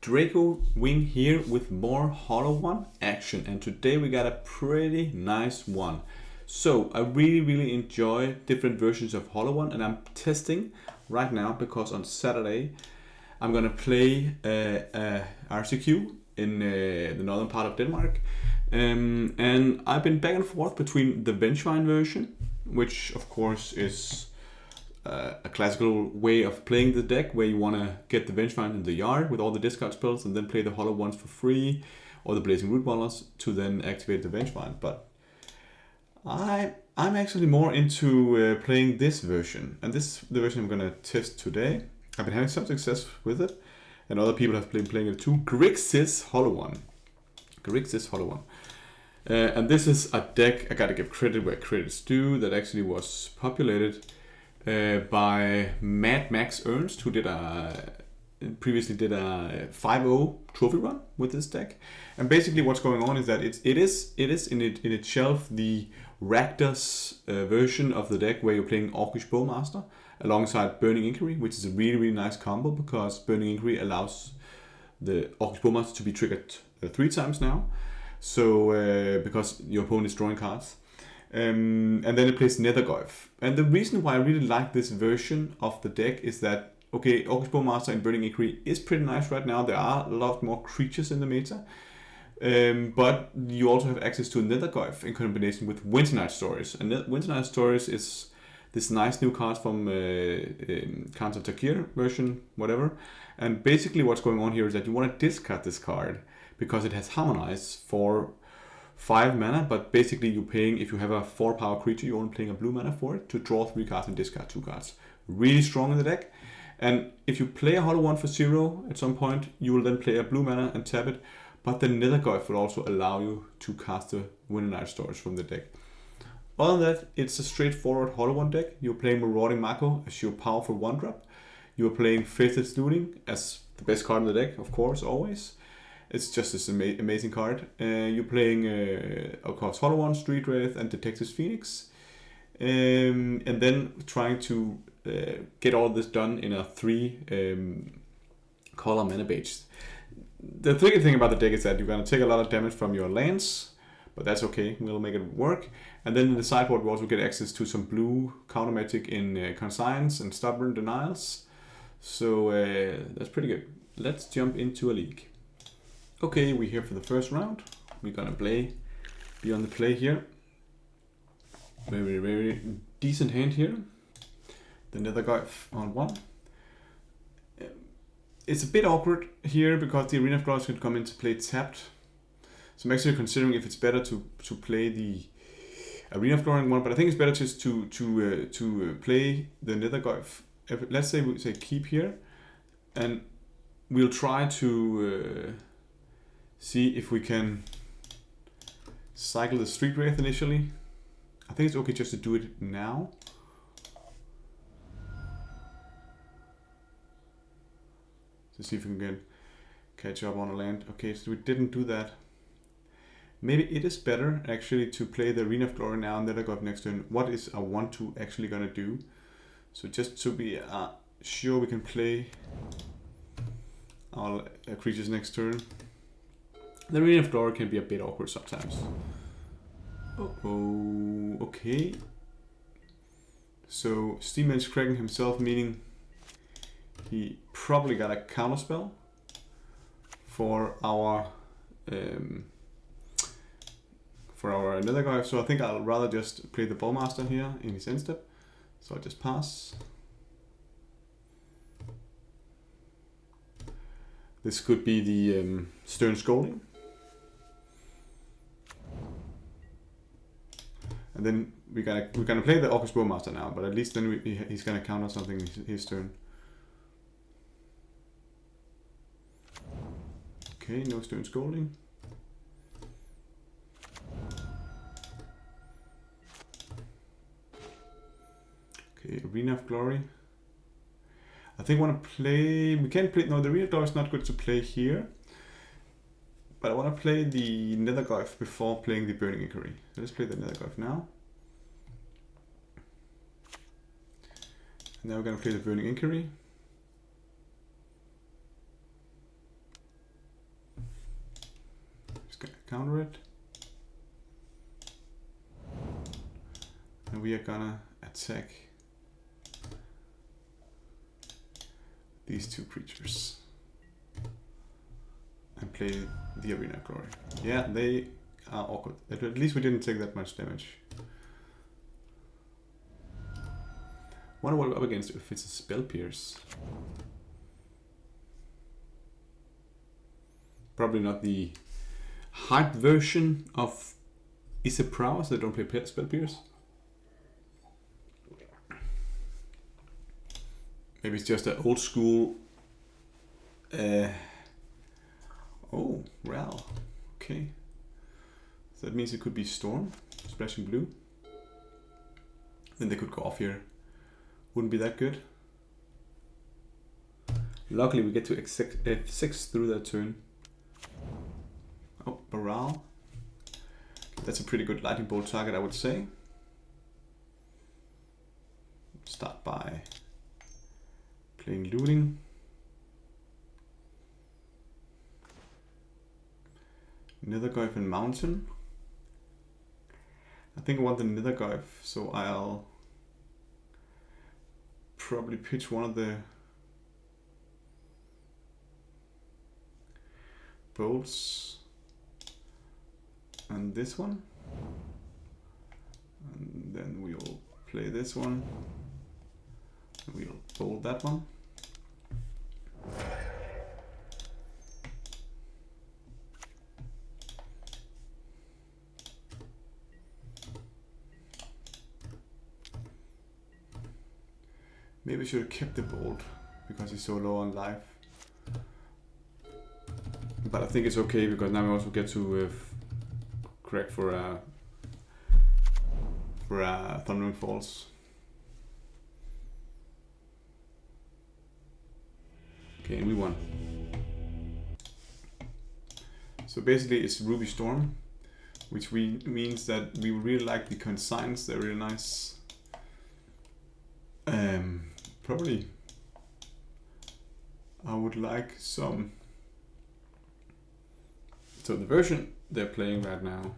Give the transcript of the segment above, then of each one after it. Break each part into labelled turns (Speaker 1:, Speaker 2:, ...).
Speaker 1: Draco wing here with more Hollow One action, and today we got a pretty nice one. So I really enjoy different versions of Hollow One, and I'm testing right now because on Saturday I'm gonna play RCQ in the northern part of Denmark, and I've been back and forth between the Vengevine version, which of course is a classical way of playing the deck, where you want to get the Vengevine in the yard with all the discard spells and then play the Hollow Ones for free, or the Blazing Root Dwellers to then activate the Vengevine. But I'm actually more into playing this version, and this is the version I'm going to test today. I've been having some success with it, and other people have been playing it too. Grixis Hollow One. Grixis Hollow One. And this is a deck, I gotta give credit where credit's due, that actually was populated by Mad Max Ernst, who previously did a 5-0 trophy run with this deck. And basically what's going on is that it is in itself the Rakdos version of the deck, where you're playing Inquiry Bowmasters alongside Burning Inquiry, which is a really nice combo, because Burning Inquiry allows the Inquiry Bowmasters to be triggered 3 times now. So because your opponent is drawing cards. And then it plays Nethergoyf. And the reason why I really like this version of the deck is that, okay, Inquiry Bowmaster and Burning Inquiry is pretty nice right now. There are a lot more creatures in the meta. But you also have access to Nethergoyf in combination with Winternight Stories. And Winternight Stories is this nice new card from Khans of Tarkir version, whatever. And basically what's going on here is that you want to discard this card because it has Harmonize for 5 mana, but basically you're paying, if you have a 4-power creature, you're only playing a blue mana for it to draw 3 cards and discard 2 cards. Really strong in the deck. And if you play a Hollow One for 0 at some point, you will then play a blue mana and tap it, but the Nethergoyf will also allow you to cast the Winternight Stories from the deck. Other than that, it's a straightforward Hollow One deck. You're playing Marauding Mako as your powerful 1-drop. You're playing Faithless Looting as the best card in the deck, of course, always. It's just this amazing card. You're playing, of course, Hollow One, Street Wraith, and Detective's Phoenix. And then trying to get all this done in a 3 color mana base. The tricky thing about the deck is that you're going to take a lot of damage from your lands, but that's okay, we'll make it work. And then in the sideboard we also get access to some blue counter magic in Conscience and Stubborn Denials. So that's pretty good. Let's jump into a league. Okay, we're here for the first round. We're gonna be on the play here. Very decent hand here. The Nethergoyf on 1. It's a bit awkward here because the Arena of Glory can come into play tapped. So I'm actually considering if it's better to play the Arena of Glory on 1, but I think it's better just to play the Nethergoyf. Let's say we keep here, and we'll try to see if we can cycle the Street Wraith initially. I think it's okay just to do it now. To see if we can catch up on a land. Okay, so we didn't do that. Maybe it is better actually to play the Arena of Glory now and then I go up next turn. What is a 1-2 actually gonna do? So just to be sure we can play our creatures next turn. The Arena of Glory can be a bit awkward sometimes. Oh, okay. So Steamman's cracking himself, meaning he probably got a counterspell for our Nethergoyf. So I think I'll rather just play the Bowmaster here in his end step. So I'll just pass. This could be the Stern Scolding. And then we're gonna play the Inquiry Bowmaster now, but at least then he's gonna counter something his turn. Okay, no Stern Scolding. Okay, Arena of Glory. I think I want to play. We can't play. No, the Arena of Glory is not good to play here. But I want to play the Nethergoyf before playing the Burning Inquiry. So let's play the Nethergoyf now. And now we're going to play the Burning Inquiry. counter it. And we are gonna attack these two creatures and play the Arena Glory. Yeah, they are awkward. At least we didn't take that much damage. Wonder what we're up against if it's a Spell Pierce. Probably not the hyped version of Issa Prowess that don't play Spell Pierce. Maybe it's just an old school. Oh, Ral. Okay. So that means it could be Storm, splashing blue. Then they could go off here. Wouldn't be that good. Luckily, we get to F6 through that turn. Oh, Baral. That's a pretty good lightning bolt target, I would say. Start by playing looting. Nethergoyf and Mountain. I think I want the Nethergoyf, so I'll probably pitch one of the bolts and this one. And then we'll play this one. We'll bolt that one. Maybe I should have kept the bolt because he's so low on life. But I think it's okay because now we also get to correct for Thundering Falls. Okay, and we won. So basically it's Ruby Storm, which means that we really like the consigns. They're really nice. Probably I would like some. So the version they're playing right now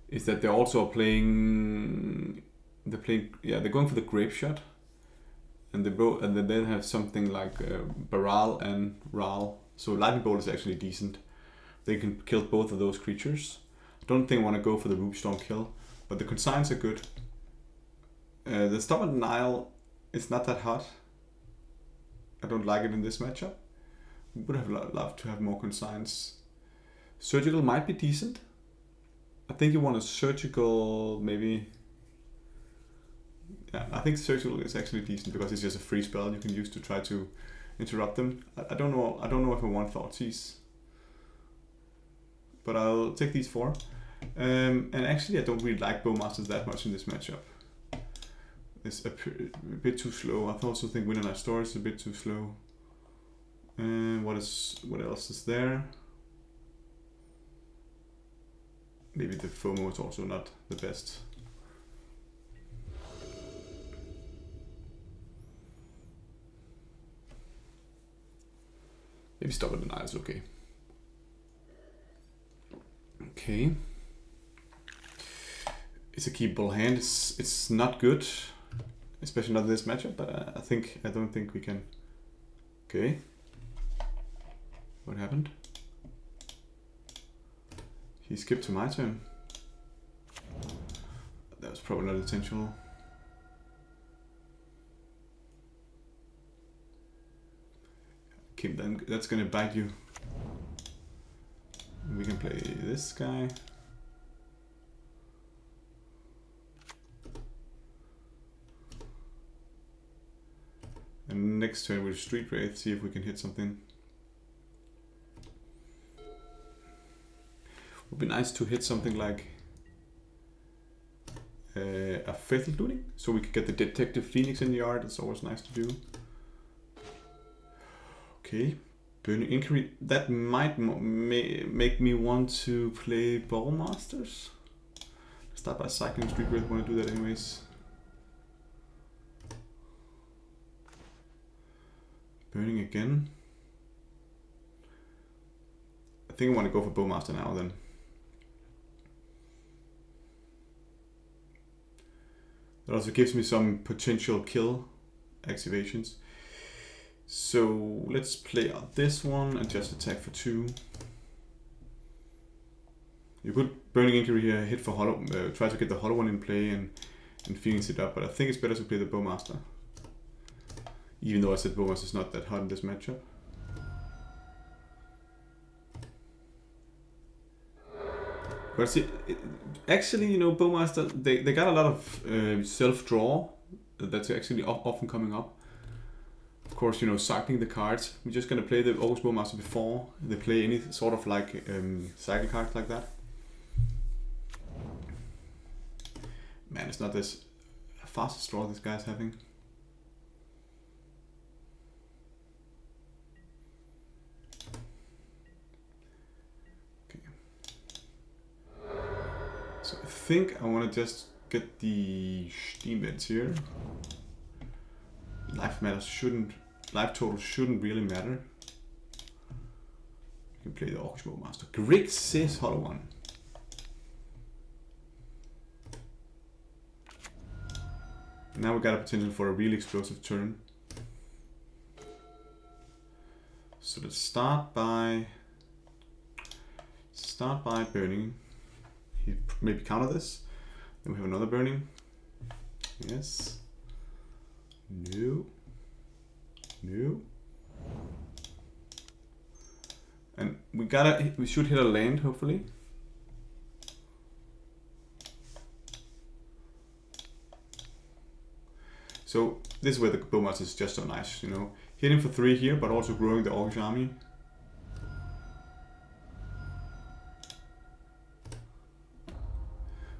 Speaker 1: is that they're also playing. They're going for the Grape Shot, and then they have something like Baral and Ral. So Lightning Bolt is actually decent. They can kill both of those creatures. I don't think I want to go for the Ruby Storm kill, but the consigns are good. The Stubborn Nile is not that hot. I don't like it in this matchup. Would have loved to have more consigns. Surgical might be decent. I think you want a Surgical maybe. Yeah, I think Surgical is actually decent because it's just a free spell you can use to try to interrupt them. I don't know if I want Thoughtseize. But I'll take these four. And actually I don't really like Bowmasters that much in this matchup. It's a bit too slow. I also think Winter Night Storage is a bit too slow. What else is there? Maybe the FOMO is also not the best. Maybe Stubborn Denial is okay. Okay. It's a keepable hand. It's not good, especially not in this matchup. But I don't think we can. Okay. What happened? He skipped to my turn. That was probably not intentional. Okay, then that's gonna bite you. We can play this guy. And next turn we'll Street Wraith, see if we can hit something. Would be nice to hit something like a Faithful Looting, so we could get the Detective Phoenix in the yard. It's always nice to do. Okay, Burning Inquiry. That might make me want to play Bowmasters. Start by cycling Street Wraith. Want to do that anyways. Burning again. think I want to go for Bowmaster now then. That also gives me some potential kill activations. So let's play out this one and just attack for 2. You could Burning Inquiry here, hit for Hollow, try to get the Hollow one in play and Phoenix it up, but I think it's better to play the Bowmaster. Even though I said Bowmaster is not that hot in this matchup. But see, actually, you know, Bowmaster, they got a lot of self-draw that's actually often coming up. Of course, you know, cycling the cards. We're just gonna play the August Bowmaster before they play any sort of like cycle cards like that. Man, it's not this fastest draw this guy's having. So I think I want to just get the Steam Vents here. Life total shouldn't really matter. You can play the August Bowmaster. Grixis Hollow one. Now we got a potential for a really explosive turn. So let's start by burning. He maybe counter this. Then we have another burning. Yes. No. No. And we should hit a land hopefully. So this is where the Bowmaster is just so nice, you know. Hitting for 3 here, but also growing the Orcish army.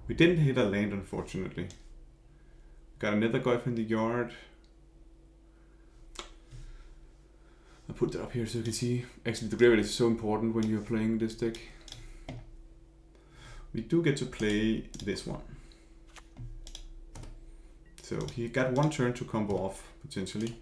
Speaker 1: We didn't hit a land, unfortunately. Got another guy from the yard. I'll put that up here so you can see. Actually, the graveyard is so important when you're playing this deck. We do get to play this one. So he got 1 turn to combo off, potentially.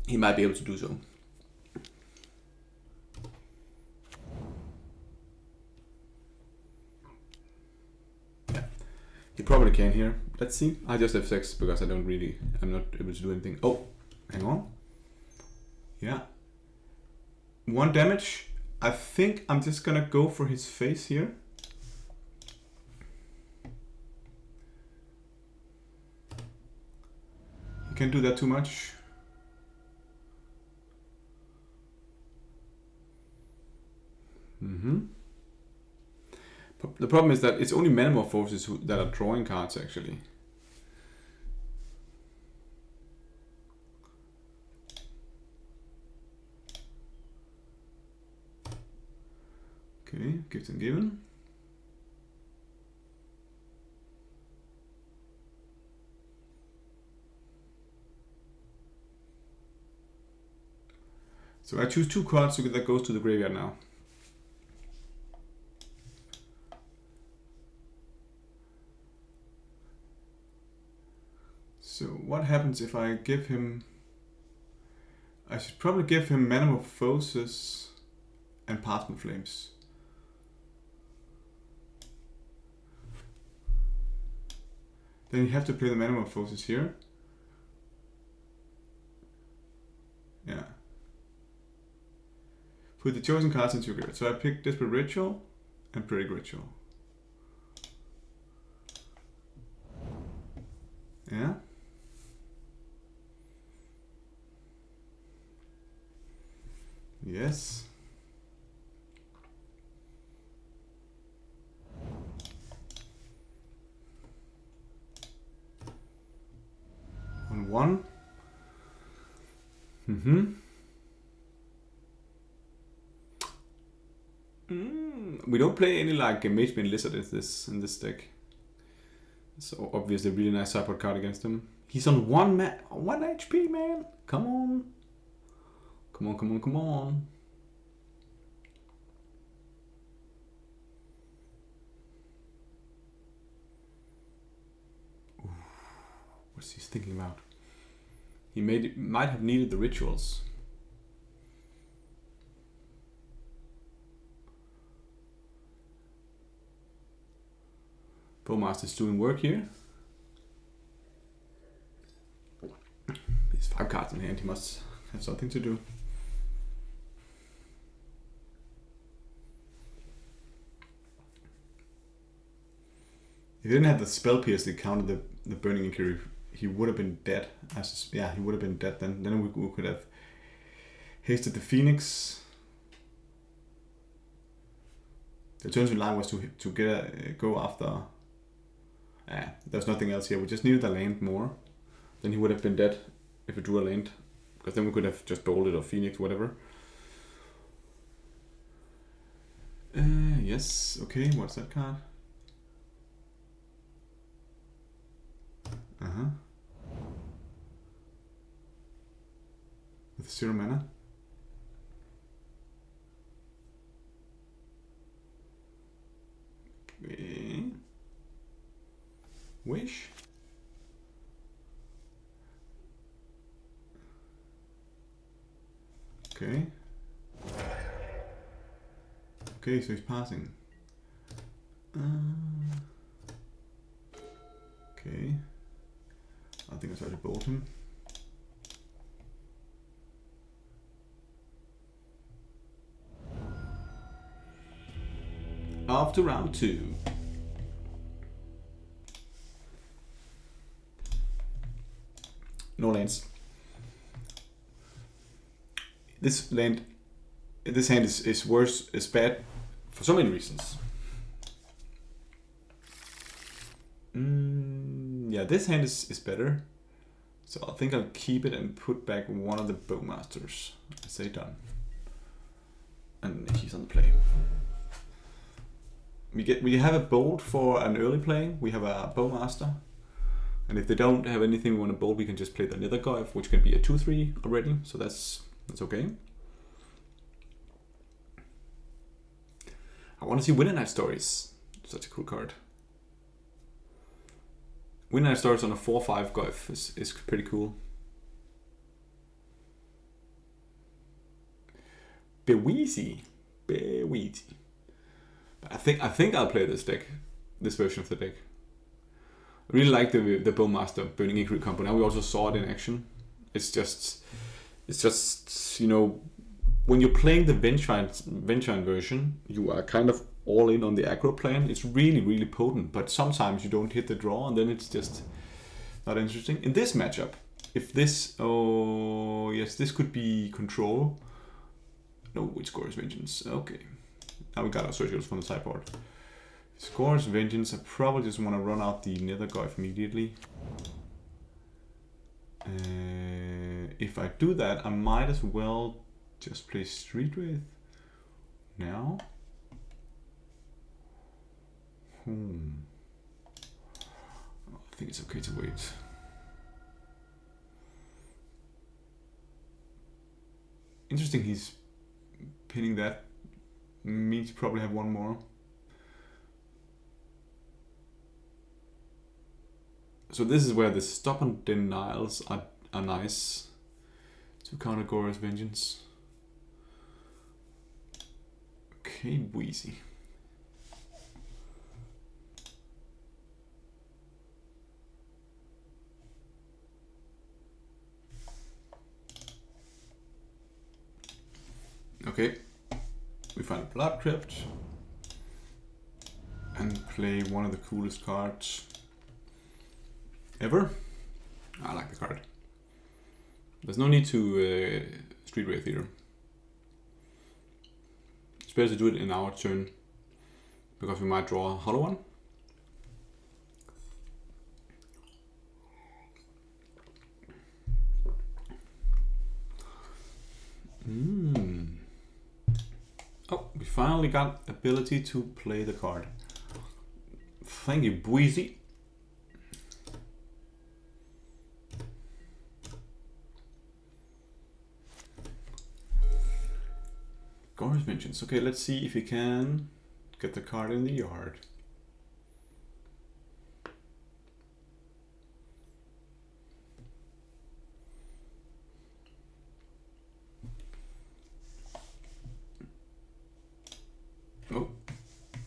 Speaker 1: He might be able to do so. Yeah, he probably can here. Let's see. I just have 6 because I'm not able to do anything. Oh, hang on. Yeah. 1 damage. I think I'm just gonna go for his face here. He can't do that too much. The problem is that it's only Metamorphoses that are drawing cards actually. Okay, gift and given. So I choose 2 cards that goes to the graveyard now. So what happens if I give him... I should probably give him Metamorphosis and Parchment Flames. Then you have to play the Metamorphosis here. Yeah. Put the chosen cards into your graveyard. So I picked Desperate Ritual and Plague Ritual. Yeah. Yes. On 1. We don't play any like Mage Bane Lizard in this deck. So obviously a really nice sideboard card against him. He's on 1 HP, man. Come on. Come on, come on, come on. What's he thinking about? He might have needed the rituals. Bowmaster's doing work here. He's 5 cards in hand, he must have something to do. If he didn't have the spell pierce that countered the burning inquiry, he would have been dead. Yeah, he would have been dead then. Then we could have hasted the Phoenix. The alternative line was to go after. There's nothing else here. We just needed a land more. Then he would have been dead if we drew a land, because then we could have just bolted or Phoenix, whatever. Yes. Okay. What's that card? With 0 mana. Okay. Wish. Okay. Okay, so he's passing. Okay. I think I tried to bolt him. Off to round 2. No lands. This hand is worse, is bad for so many reasons. Yeah, this hand is better. So I think I'll keep it and put back one of the Bowmasters. I say done. And he's on the play. We have a bolt for an early play. We have a Bowmaster. And if they don't have anything we want to bolt, we can just play the Nethergoyf, which can be a 2/3 already. So that's okay. I want to see Winter Night Stories. Such a cool card. Winter Night Stories on a 4/5 Goyf is pretty cool. Beweezy. I think I'll play this deck, this version of the deck. I really like the Bowmaster Burning Inquiry combo. Now we also saw it in action. It's just when you're playing the Vengevine version, you are kind of all in on the aggro plan. It's really, really potent, but sometimes you don't hit the draw, and then it's just not interesting. In this matchup, if this, oh yes, this could be control. No, it scores Vengeance. Okay, now we got our circles from the sideboard. Scores Vengeance. I probably just want to run out the Nethergoyf immediately. If I do that, I might as well just play Street Wraith now. I think it's okay to wait. Interesting, he's pinning that. Means you probably have one more. So this is where the stubborn denials are nice to counter Gora's Vengeance. Okay, Wheezy. Okay, we find a Blood Crypt and play one of the coolest cards ever. I like the card. There's no need to Street Wraith here. It's better to do it in our turn because we might draw a Hollow one. Oh, we finally got ability to play the card. Thank you, Bweezy. Gora's Vengeance. Okay, let's see if we can get the card in the yard.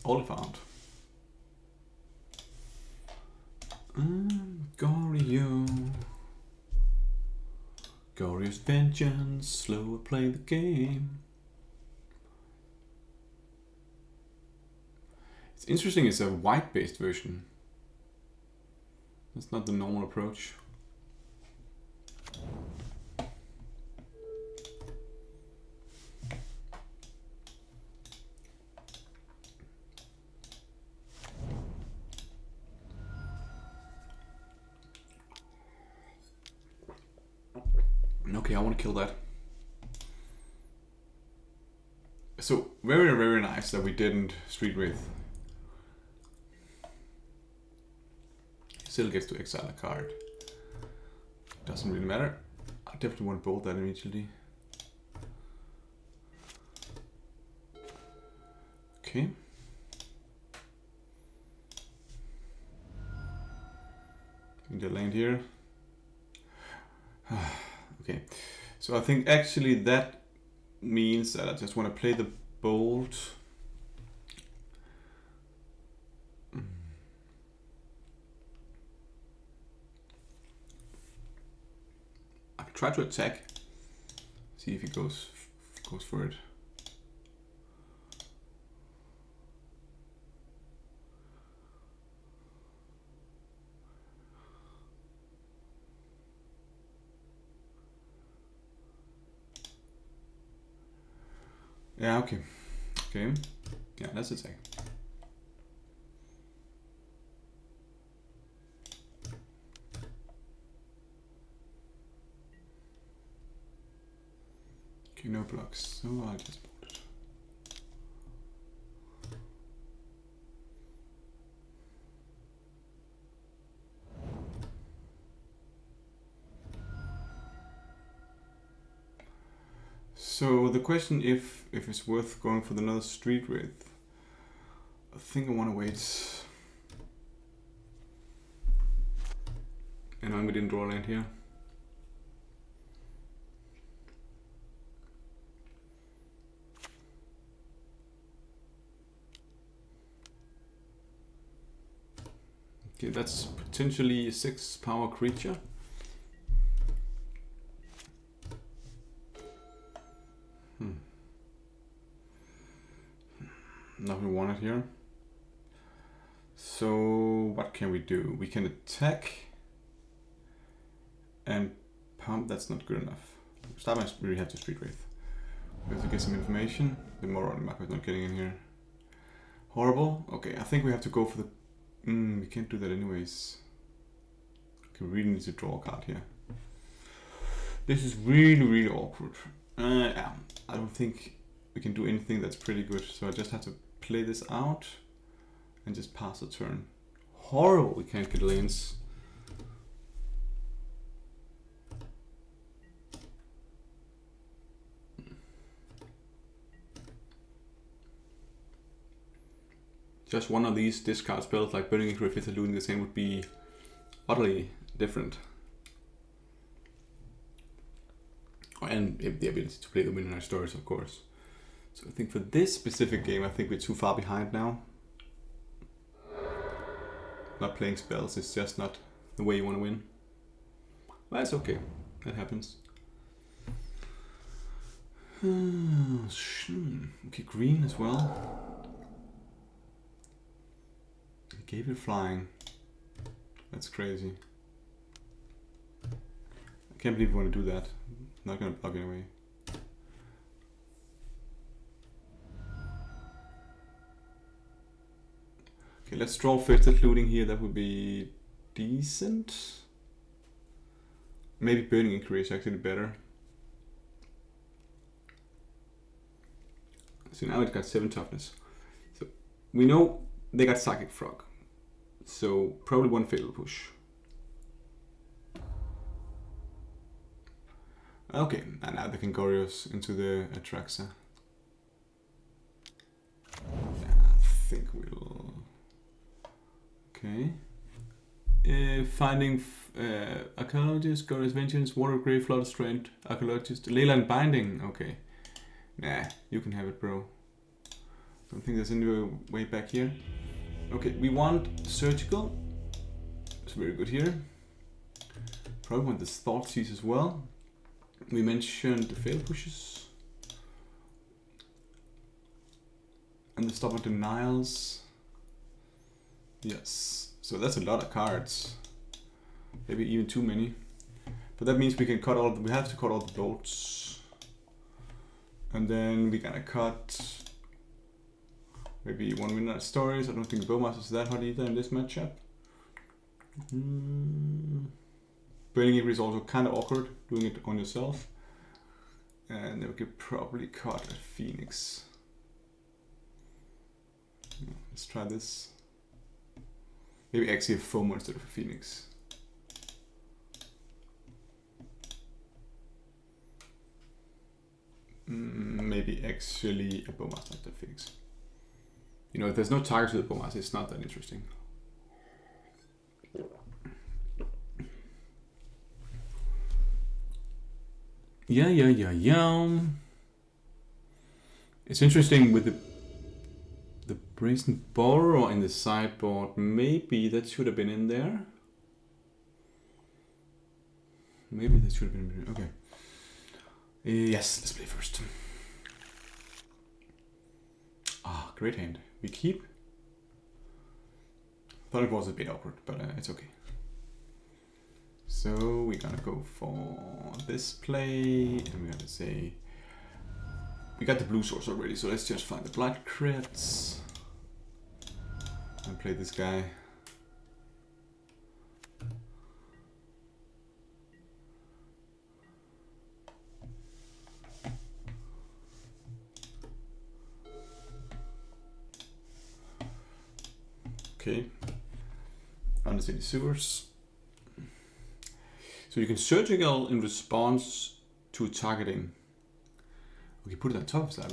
Speaker 1: Oliphant. Gorio. Glorious vengeance, slower play the game. It's interesting, it's a white-based version. That's not the normal approach. Okay, I want to kill that. So, very, very nice that we didn't Street Wraith. Still gets to exile a card. Doesn't really matter. I definitely want to bolt that immediately. Okay. The land here. Okay, so I think actually that means that I just want to play the bolt. I can try to attack. See if he goes for it. Yeah, okay. Okay. Yeah, let's attack. Okay, no blocks. So I'll just bolt it. So the question if it's worth going for another Street Wraith, I think I want to wait. And we didn't draw land here. Okay, that's potentially a 6-power creature. Nothing wanted here. So what can we do? We can attack and pump. That's not good enough. Starman really have to Street Wraith. We have to get some information. The moral map is not getting in here. Horrible. Okay, I think we have to go for the. We can't do that anyways. Okay, we really need to draw a card here. This is really, really awkward. Yeah, I don't think we can do anything that's pretty good. So I just have to play this out and just pass the turn. Horrible, we can't get lanes. Just one of these discard spells like Burning Inquiry Bowmasters looting the same would be utterly different. And the ability to play the winner stories, of course. So I think for this specific game, I think we're too far behind now. Not playing spells is just not the way you want to win. But that's okay. That happens. Okay, green as well. He gave it flying. That's crazy. I can't believe you want to do that. Not gonna plug it away. Okay, let's draw Fetid Looting here. That would be decent. Maybe Burning Inquiry is actually better. So now it got 7 toughness. So we know they got Psychic Frog. So probably one Fatal Push. Okay, and now they can Gorios into the Atraxa. Yeah, I think we'll... Okay. Finding Archaeologist, Gorios Vengeance, Water Grave, Flood Strength, Archaeologist, Leyland Binding. Okay. Nah, you can have it, bro. Don't think there's any way back here. Okay, we want surgical. It's very good here. Probably want the thought seize as well. We mentioned the fail pushes. And the stop of denials. Yes, so that's a lot of cards. Maybe even too many. But that means we can cut all. We have to cut all the bolts. And then we're gonna cut maybe one Midnight Stories. I don't think Bowmasters is that hard either in this matchup. Burning Inquiry is also kind of awkward doing it on yourself. And then we could probably cut a Phoenix. Let's try this. Maybe actually a FOMO instead of a Phoenix. Maybe actually a Bowmaster instead of Phoenix. You know, if there's no target to the Bowmaster, it's not that interesting. Yeah. It's interesting with the Brazen Borrower in the sideboard. Maybe that should have been in there. Maybe that should have been in there. Okay. Yes, let's play first. Ah, great hand. We keep. Thought it was a bit awkward, but it's okay. So we're gonna go for this play, and we're gonna say we got the blue source already, so let's just find the blind crits and play this guy. Okay, Undercity Sewers. So you can surgical in response to targeting. Okay, put it on top of that.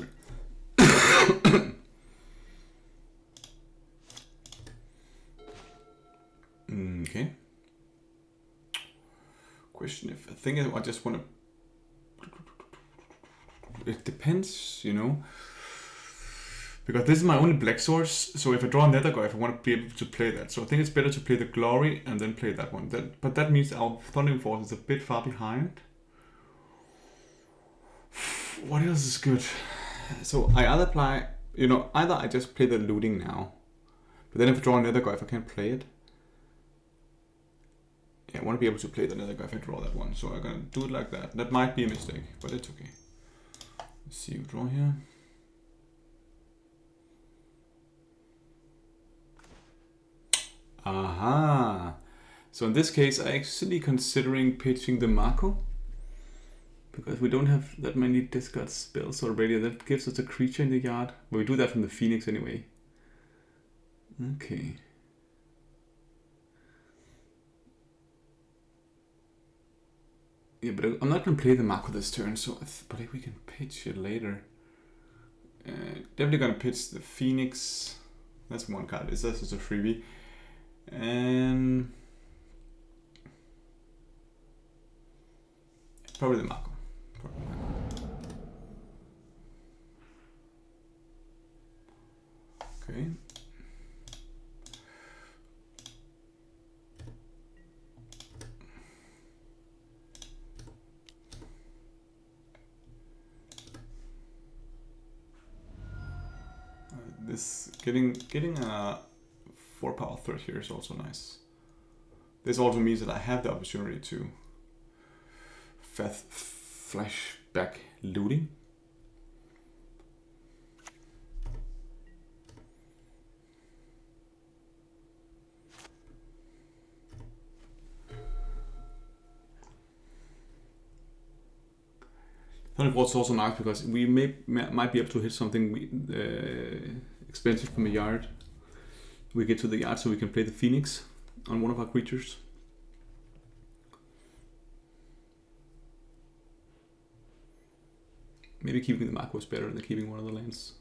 Speaker 1: Okay. Question if I think I just want to. It depends, you know. Because this is my only black source, so if I draw another guy, if I want to be able to play that. So I think it's better to play the Glory and then play that one. But that means our Thundering Force is a bit far behind. What else is good? So I either play, you know, either I just play the looting now. But then if I draw another guy, if I can't play it. Yeah, I want to be able to play the other guy if I draw that one. So I'm going to do it like that. That might be a mistake, but it's okay. Let's see you draw here. Aha! So in this case, I'm actually considering pitching the Mako. Because we don't have that many discard spells already. That gives us a creature in the yard. But we do that from the Phoenix anyway. Okay. Yeah, but I'm not going to play the Mako this turn. So, but if we can pitch it later. Definitely going to pitch the Phoenix. That's one card. That's just a freebie. And probably the Mako. Okay. This getting a 4-power threat here is also nice. This also means that I have the opportunity to flashback looting. Thundering Force is also nice because we might be able to hit something expensive from a yard. We get to the yard so we can play the Phoenix on one of our creatures. Maybe keeping the Mako is better than keeping one of the lands.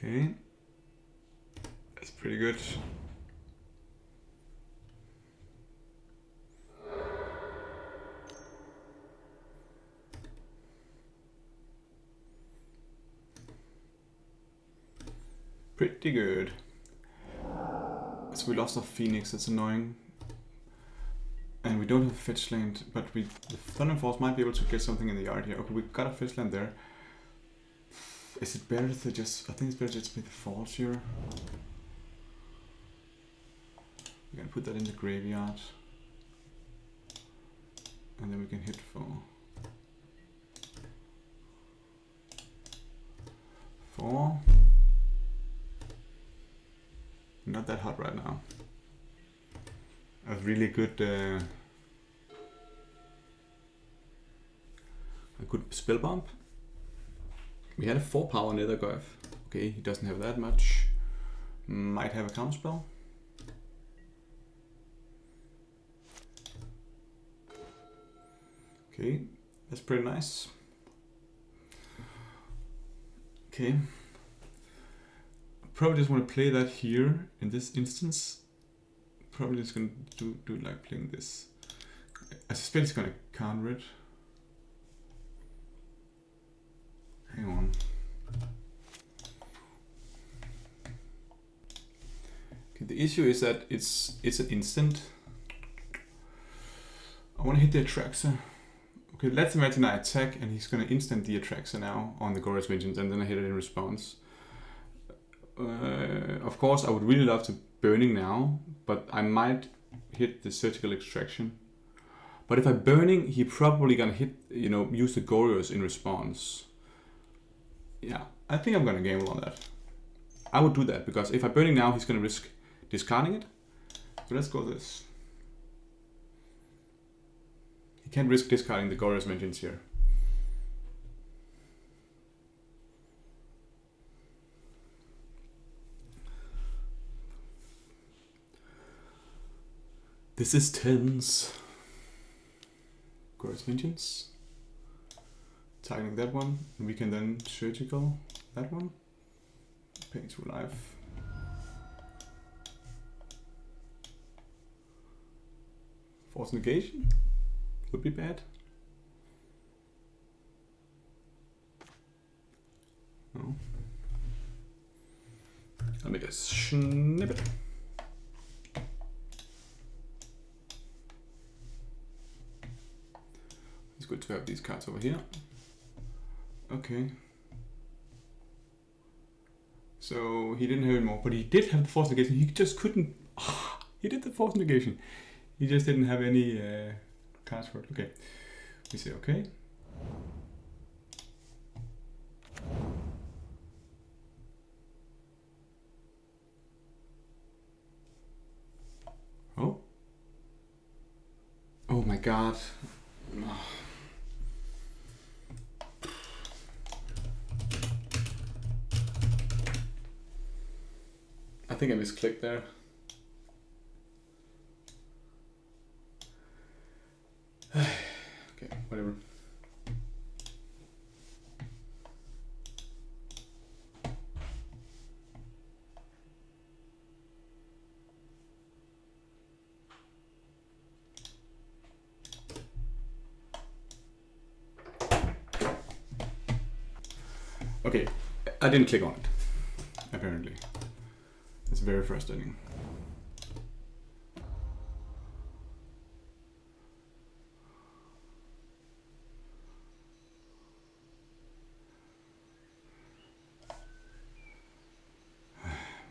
Speaker 1: Okay. That's pretty good. Pretty good. So we lost our Phoenix, that's annoying. And we don't have fetch land, but the Thunder Force might be able to get something in the yard here. Okay, we've got a fetch land there. Is it better to just... I think it's better just to play the Forge here. We're gonna put that in the graveyard. And then we can hit for... 4. Not that hot right now. A really good... a good spell bump. We had a 4 power Nethergryph. Okay, he doesn't have that much. Might have a counterspell. Okay, that's pretty nice. Okay. Probably just want to play that here in this instance. Probably just gonna do like playing this. I suspect it's gonna counter it. Hang on. Okay, the issue is that it's an instant. I want to hit the Atraxa. Okay, let's imagine I attack and he's gonna instant the Atraxa now on the Glorious Vengeance, and then I hit it in response. Of course, I would really love to Burning now, but I might hit the Surgical Extraction. But if I'm Burning, he probably gonna hit, use the Glorious in response. Yeah, I think I'm gonna gamble on that. I would do that, because if I'm Burning now, he's gonna risk discarding it. So let's go this. He can't risk discarding the Glorious Vengeance here. This is tense. Glorious Vengeance. Targeting that one, and we can then surgical that one. Paying 2 life. Force negation would be bad. No. I'll make a snippet. It's good to have these cards over here. Okay. So he didn't have it more, but he did have the force negation. He just couldn't. He did the force negation. He just didn't have any cards for it. Okay. We say okay. Oh. Oh my god. I think I misclicked there. Okay, whatever. Okay, I didn't click on it, apparently. It's very frustrating.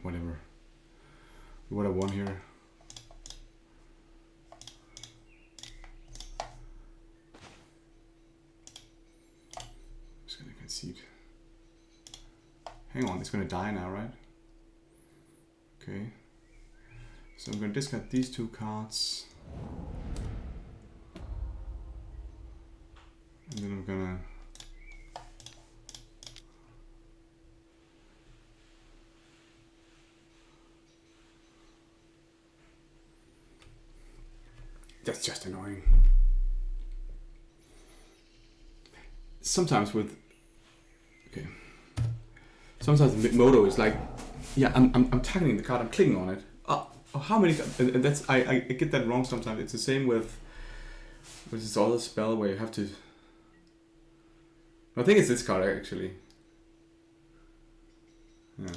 Speaker 1: Whatever. What I want here. Just gonna concede. Hang on, it's gonna die now, right? Okay. So I'm gonna discard these 2 cards. And then I'm gonna that's just annoying. Sometimes with... Okay. sometimes the motto is like, yeah, I'm tackling the card, I'm clicking on it. How many? And that's I get that wrong sometimes. It's the same with this other spell where you have to. I think it's this card actually. Yeah.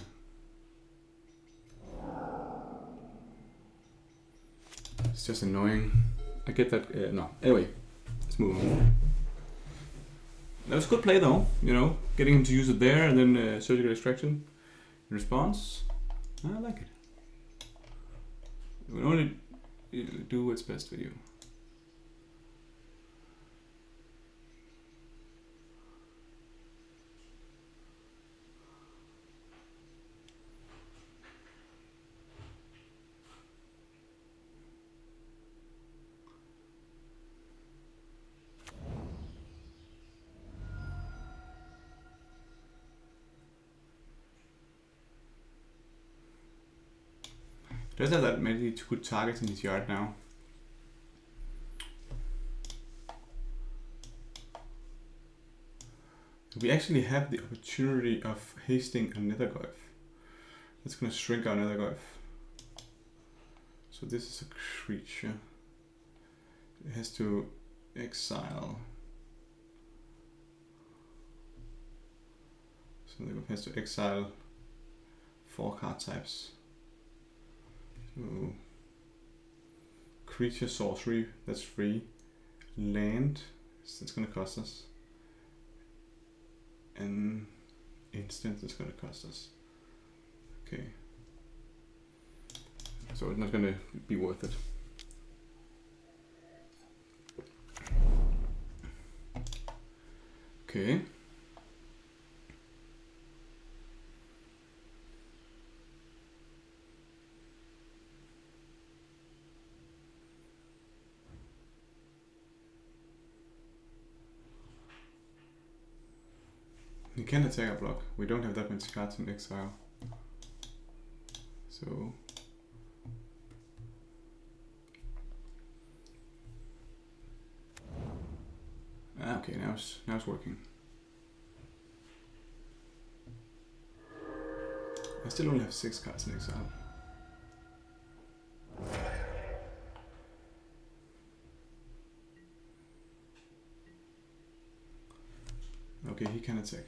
Speaker 1: It's just annoying. I get that. No. Anyway, let's move on. That was good play though. You know, getting him to use it there and then surgical extraction in response. I like it. We only do what's best for you. He doesn't have that many good targets in his yard now. We actually have the opportunity of hasting a Nethergoyf. That's going to shrink our Nethergoyf. So this is a creature. It has to exile. So it has to exile 4 card types. So creature sorcery, that's free. Land, that's going to cost us. And instant is going to cost us. Okay. So it's not going to be worth it. Okay. You can attack a block. We don't have that many cards in exile. So okay, now it's working. I still only have 6 cards in exile. Okay, he can attack.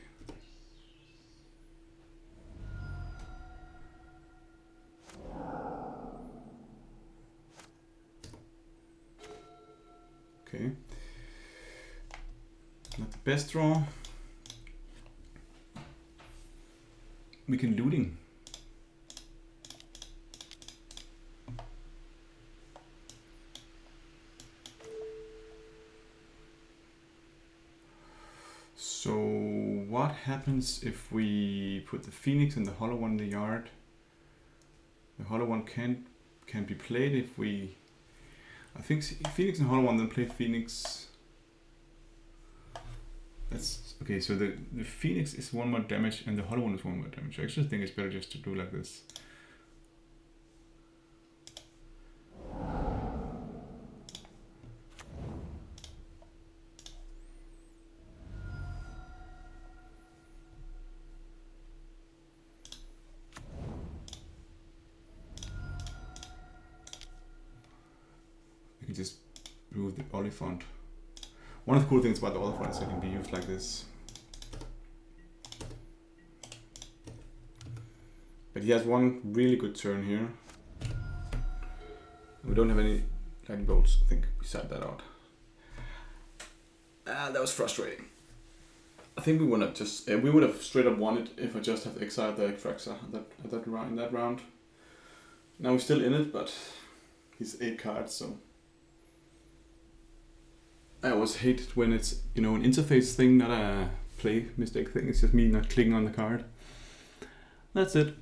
Speaker 1: Okay. Not the best draw. We can looting. So what happens if we put the Phoenix and the Hollow one in the yard? The Hollow one can be played if we... I think Phoenix and Hollow one, then play Phoenix. That's okay. So the Phoenix is 1 more damage and the Hollow one is 1 more damage. I actually think it's better just to do like this. You can just remove the Oliphant. One of the cool things about the Oliphant is it can be used like this. But he has one really good turn here. We don't have any lightning bolts, I think, beside that out. That was frustrating. I think we would have just we would have straight up won it if I just have exiled the Extraxa in that round. Now we're still in it, but he's 8 cards, so I always hate it when it's, you know, an interface thing, not a play mistake thing. It's just me not clicking on the card. That's it.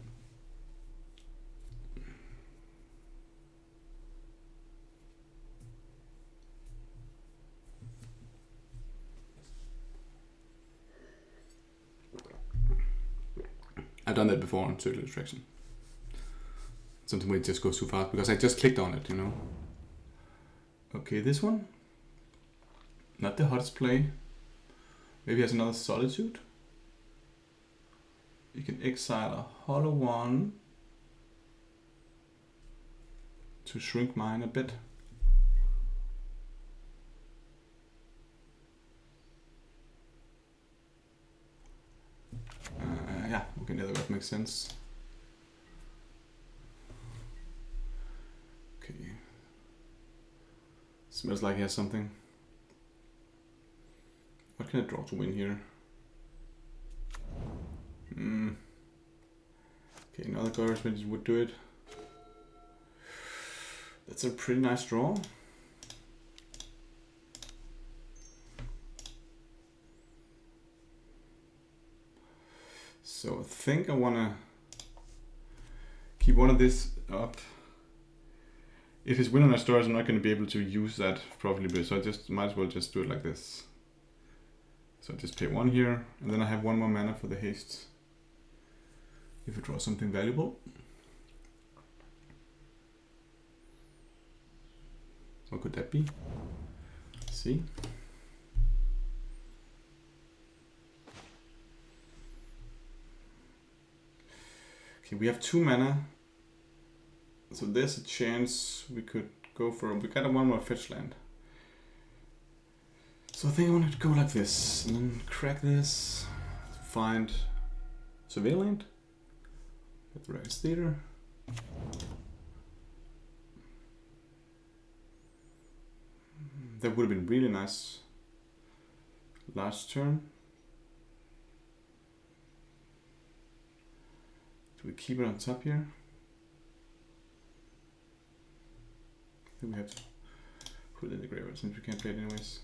Speaker 1: I've done that before on Circular Extraction. Something where it just goes too fast because I just clicked on it, you know. Okay, this one. Not the hottest play. Maybe he has another Solitude. You can exile a hollow one to shrink mine a bit. Yeah, okay, that makes sense. Okay. Smells like he has something. What can I draw to win here? Okay, another Grixis would do it. That's a pretty nice draw. So I think I want to keep one of this up. If it's win on a stars, I'm not going to be able to use that properly, so I just might as well just do it like this. So I just pay one here, and then I have one more mana for the haste. If I draw something valuable. What could that be? Let's see. Okay, we have 2 mana. So there's a chance we could go for, we got one more fetch land. So I think I want to go like this, and then crack this, find Survey Land, get the Dragon's Theater. That would have been really nice last turn. Do we keep it on top here? I think we have to put it in the graveyard since we can't play it anyways.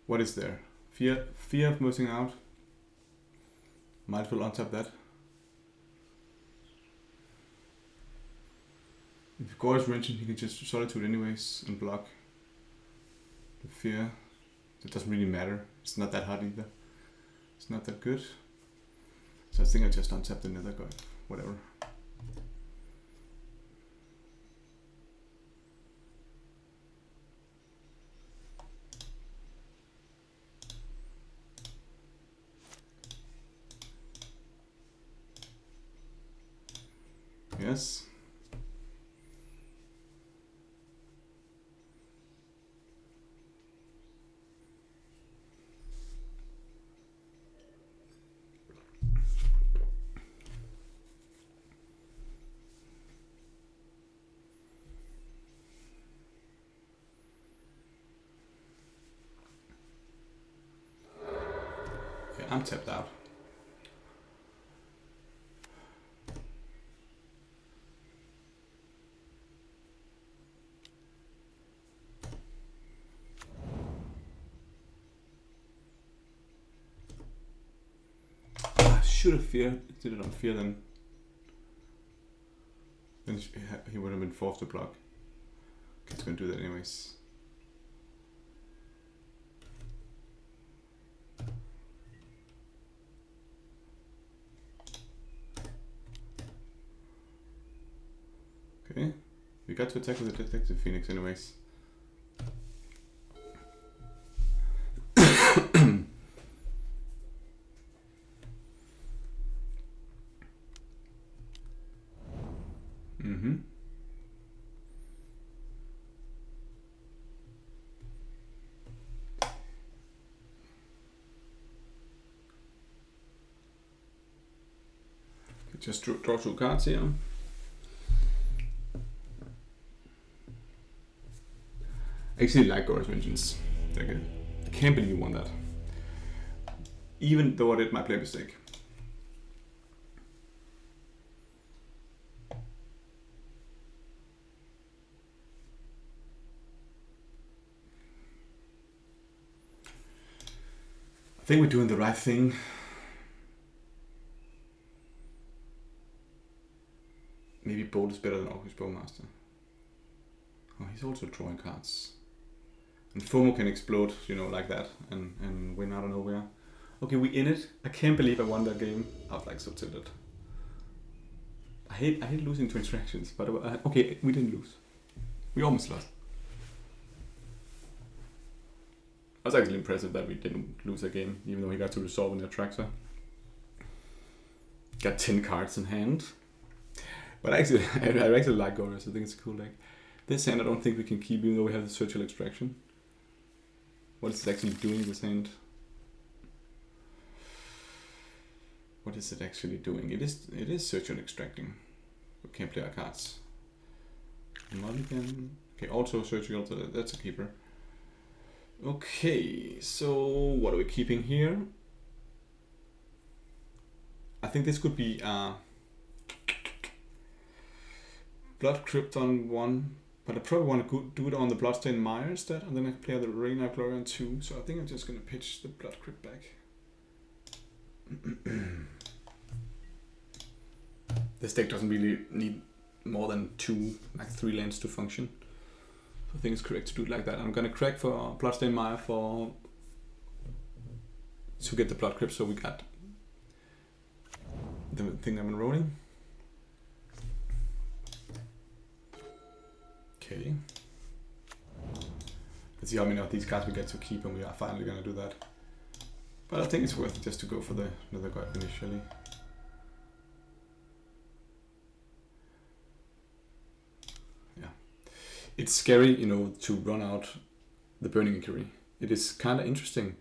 Speaker 1: What is there? Fear of missing out. Might as well untap that. If Gore is wrenching, he can just Solitude anyways and block the fear. It doesn't really matter. It's not that hard either. It's not that good. So I think I just untap the Nether God. Whatever. Yes. Okay, I'm tapped out. Should have did it on fear then. Then he would have been forced to block. Okay, he's gonna do that anyways. Okay, we got to attack with the Detective Phoenix anyways. Just draw 2 cards here. I actually like Gore's Vengeance. I can't believe you won that. Even though I did my play mistake. I think we're doing the right thing. Maybe Bolt is better than Inquiry Bowmaster. Oh, he's also drawing cards. And FOMO can explode, you know, like that and win out of nowhere. Okay, we in it. I can't believe I won that game. I was like so tilted. I hate losing to interactions, but okay, we didn't lose. We almost lost. I was actually impressive that we didn't lose a game, even though he got to resolve an attractor. Got 10 cards in hand. But actually, I actually like Goras. I think it's a cool deck. This hand I don't think we can keep, even though we have the Surgical Extraction. What is it actually doing, this hand? What is it actually doing? It is Surgical Extracting. We can't play our cards. Mulligan. Okay, also Surgical, so that's a keeper. Okay, so what are we keeping here? I think this could be Blood Crypt on 1, but I probably want to do it on the Bloodstained Mire instead, and then I can play the Reign of Glory on 2, so I think I'm just going to pitch the Blood Crypt back. This deck doesn't really need more than 2, like 3 lands to function. So I think it's correct to do it like that. I'm going to crack for Bloodstained Mire to get the Blood Crypt, so we got the thing I'm rolling. Okay. Let's see how many of these cards we get to keep, and we are finally gonna do that. But I think it's worth it just to go for the another god initially. Yeah. It's scary, you know, to run out the Burning Inquiry. It is kinda interesting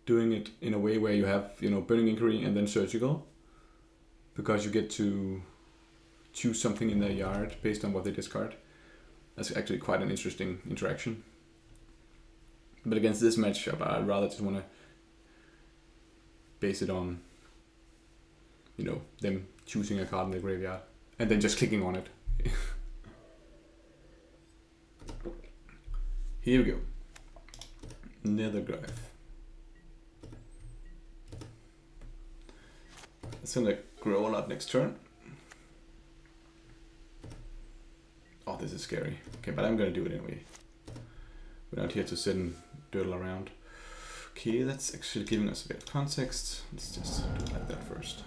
Speaker 1: doing it in a way where you have, you know, Burning Inquiry and then Surgical, because you get to choose something in their yard based on what they discard. That's actually quite an interesting interaction. But against this matchup, I'd rather just want to base it on, you know, them choosing a card in the graveyard and then just clicking on it. Here we go. Nethergryph. It's gonna grow a lot next turn. Oh, this is scary. Okay, but I'm gonna do it anyway. We're not here to sit and doodle around. Okay, that's actually giving us a bit of context. Let's just do it like that first.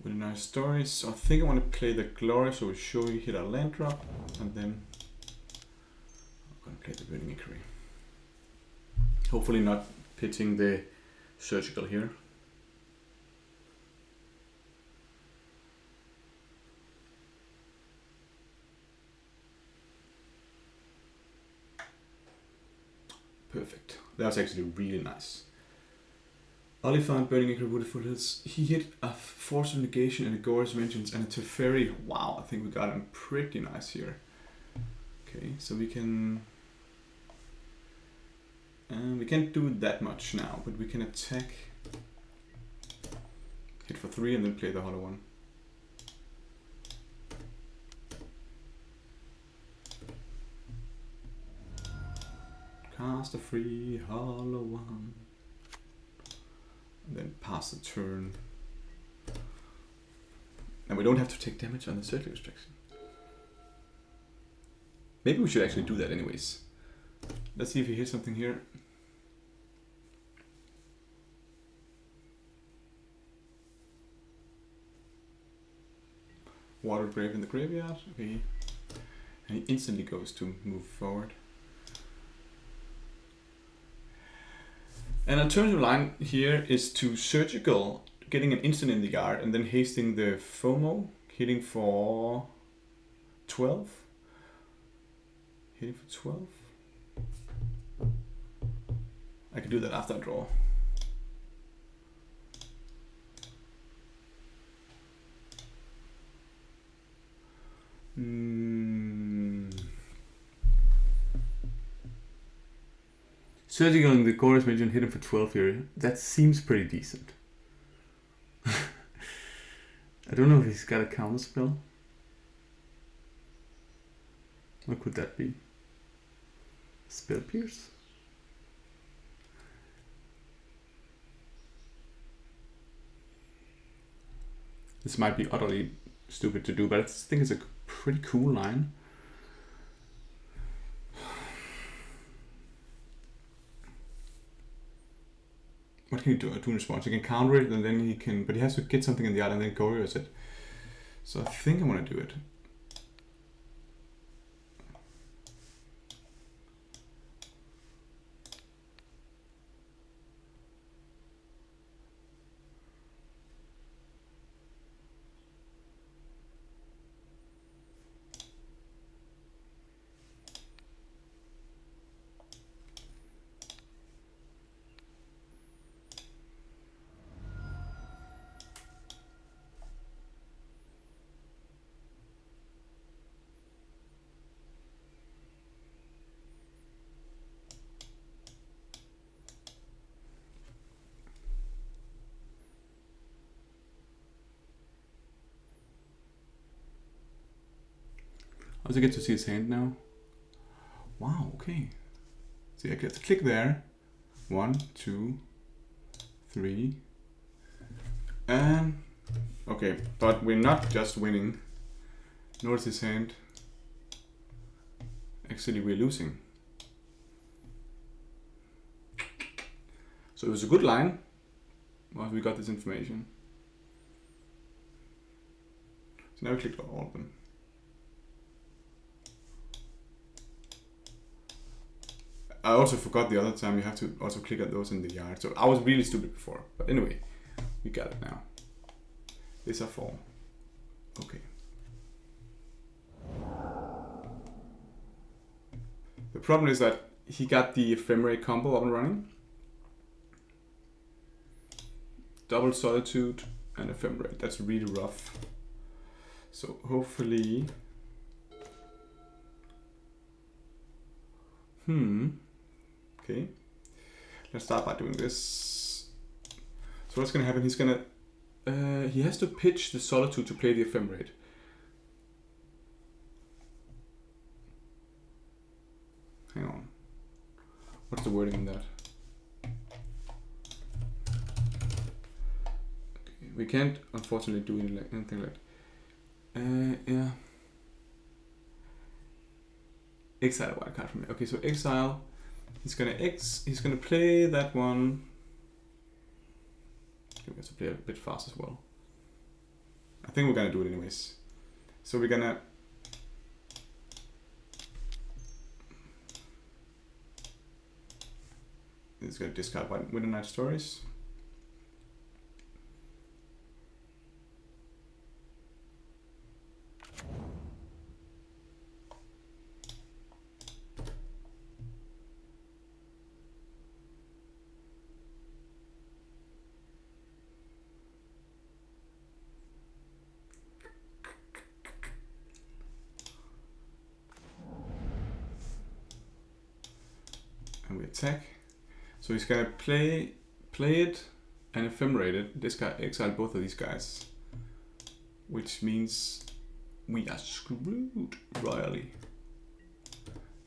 Speaker 1: Really nice stories. So I think I want to play the Glory, so we'll show you hit our land drop, and then I'm gonna play the Burning Inquiry. Hopefully not pitching the Surgical here. Perfect. That was actually really nice. Oliphant, Burning Inquiry, Wooded Foothills. He hit a Force of Negation and a Gore's Vengeance and a Teferi. Wow, I think we got him pretty nice here. Okay, so we can... we can't do that much now, but we can attack. Hit for 3 and then play the Hollow one. Cast a free Hollow one. And then pass the turn. And we don't have to take damage on the Surgical Extraction. Maybe we should actually do that anyways. Let's see if he hits something here. Water Grave in the graveyard. Okay. And he instantly goes to move forward. An alternative line here is to Surgical, getting an instant in the yard, and then hasting the FOMO, hitting for 12. Hitting for 12. I can do that after I draw. Surgical in the chorus mentioned hit him for 12 here. That seems pretty decent. I don't know if he's got a counter spell. What could that be? Spell Pierce? This might be utterly stupid to do, but I think it's a pretty cool line. what can he do in response? He can counter it, and then he can, but he has to get something in the island and then Goryo's it. So I think I want to do it. I also get to see his hand now. Wow, okay. See, I get to click there. 1, 2, 3. And, okay, but we're not just winning. Notice his hand. Actually, we're losing. So it was a good line. Well, we got this information. So now we clicked on all of them. I also forgot the other time you have to also click at those in the yard. So I was really stupid before. But anyway, we got it now. These are 4. Okay. The problem is that he got the ephemerate combo up and running. Double solitude and ephemerate. That's really rough. So hopefully... Okay, let's start by doing this. So what's gonna happen? He's gonna he has to pitch the solitude to play the ephemerate. Hang on. What's the wording in that? Okay, we can't unfortunately do anything like yeah. Exile a wild card from me. Okay, so exile. He's gonna play that one. We have to play a bit fast as well. I think we're gonna do it anyways. So we're gonna He's gonna discard Winter Night Stories. And we attack. So he's gonna play it and ephemerate it. This guy exile both of these guys, which means we are screwed royally.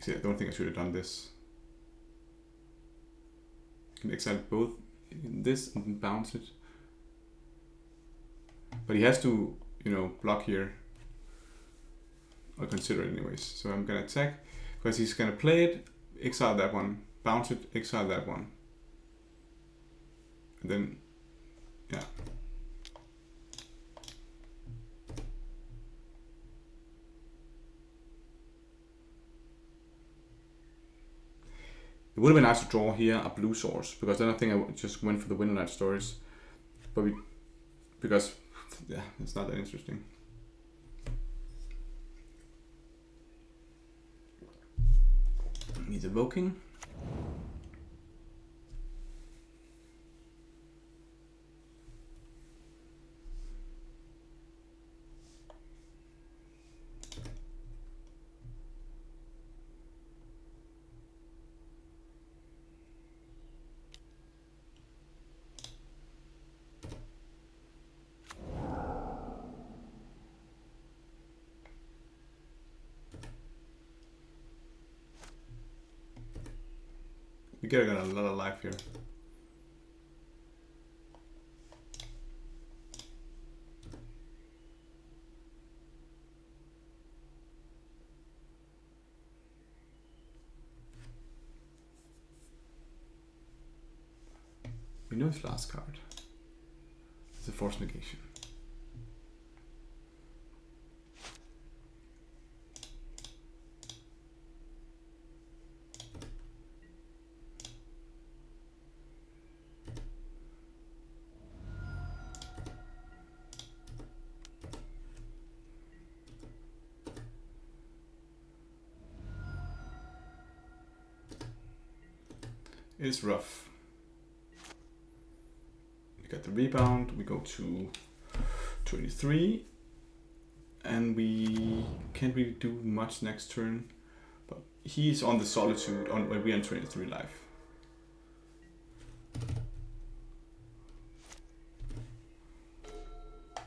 Speaker 1: See, I don't think I should have done this. You can exile both this and then bounce it, but he has to, you know, block here. I'll consider it anyways. So I'm gonna attack because he's gonna play it, exile that one, bounce it, exile that one. And then, yeah. It would have been nice to draw here a blue source, because then I think I just went for the Winter Night Stories. But because, yeah, it's not that interesting. Needs evoking. We got a lot of life here. We We know his last card. It's a force negation. It's rough. We got the rebound, we go to 23, and we can't really do much next turn, but he's on the solitude on when we're on 23 life.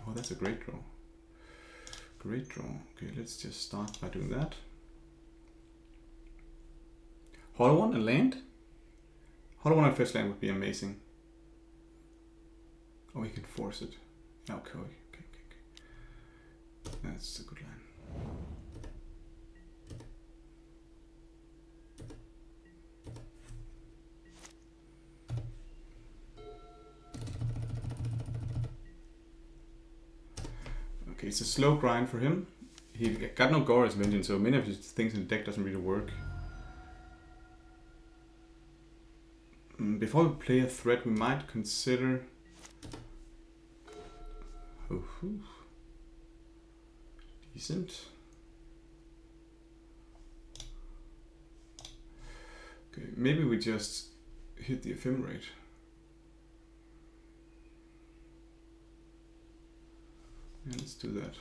Speaker 1: Oh, that's a great draw. Great draw. Okay, let's just start by doing that. Hollow one and land? Hollow one and first land would be amazing. Oh, he can force it. Okay. That's a good line. Okay, it's a slow grind for him. He got no Gora's Vengeance, so many of his things in the deck doesn't really work. Before we play a threat, we might consider... Oh, decent. Okay, maybe we just hit the Ephemerate. Yeah, let's do that.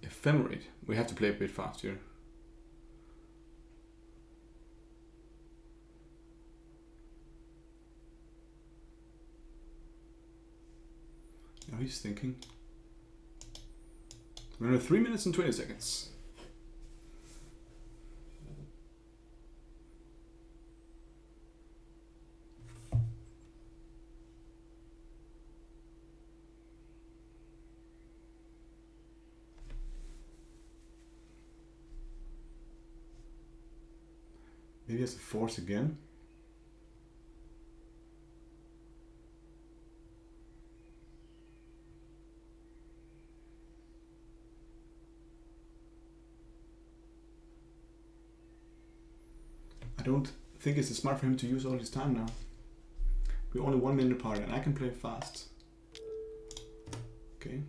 Speaker 1: Ephemerate. We have to play a bit fast here. Now he's thinking. We're at 3 minutes and 20 seconds. Maybe he has a force again. I don't think it's smart for him to use all his time now. We're only 1 minute apart and I can play fast. Okay.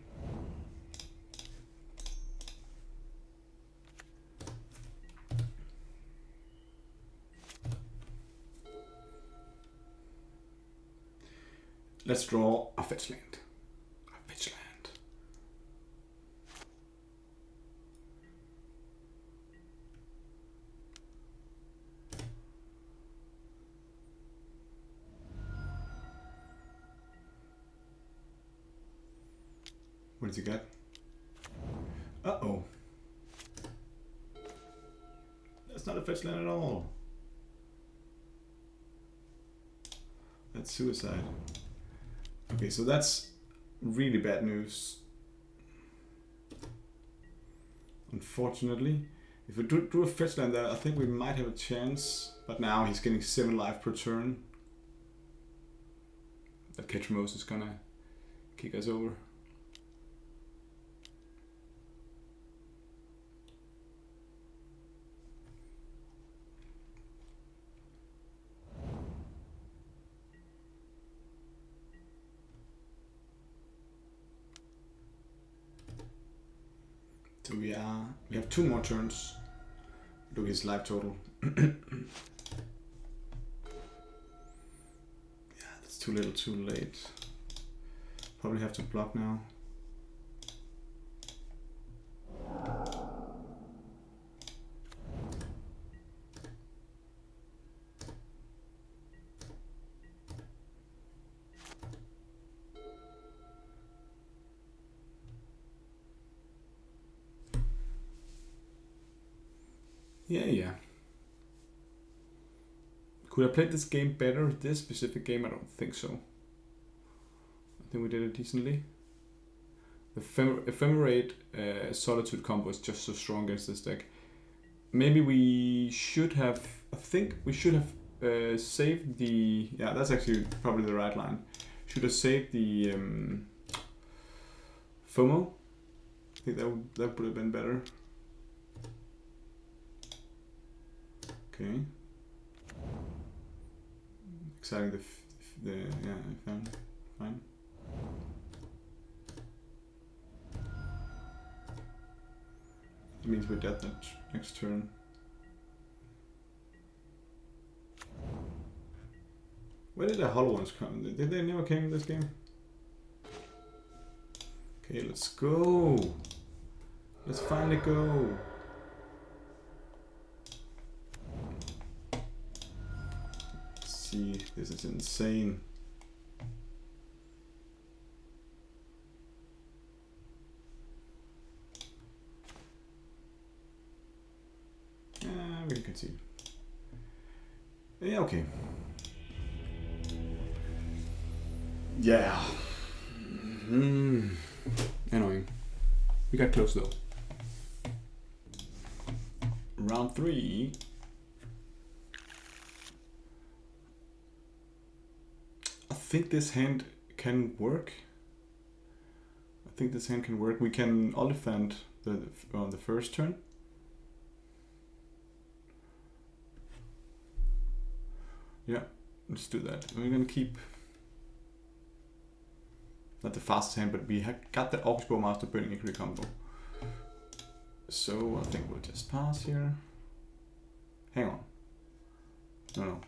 Speaker 1: Let's draw a fetch land. A fetch land. What does he get? Uh-oh. That's not a fetch land at all. That's suicide. Okay, so that's really bad news. Unfortunately. If we do a fetch land there, I think we might have a chance. But now he's getting 7 life per turn. That Ketramose is gonna kick us over. So we have 2 more turns. Look at his life total. Yeah, that's too little, too late. Probably have to block now. Yeah. Could I play this game better? This specific game? I don't think so. I think we did it decently. The Ephemerate Solitude combo is just so strong against this deck. Maybe we should have... I think we should have saved the... Yeah, that's actually probably the right line. Should have saved the FOMO. I think that would have been better. Okay. Exciting yeah, fine. It means we're dead that next turn. Where did the hollow ones come? Did they never came in this game? Okay, let's go. Let's finally go. Let's see, this is insane. We can see. Yeah, okay. Yeah. Annoying. We got close though. Round 3. I think this hand can work. We can Oliphant on the first turn. Yeah, let's do that. We're gonna keep not the fastest hand, but we got the Grixis Bowmasters Burning Inquiry combo. So I think we'll just pass here. Hang on. No.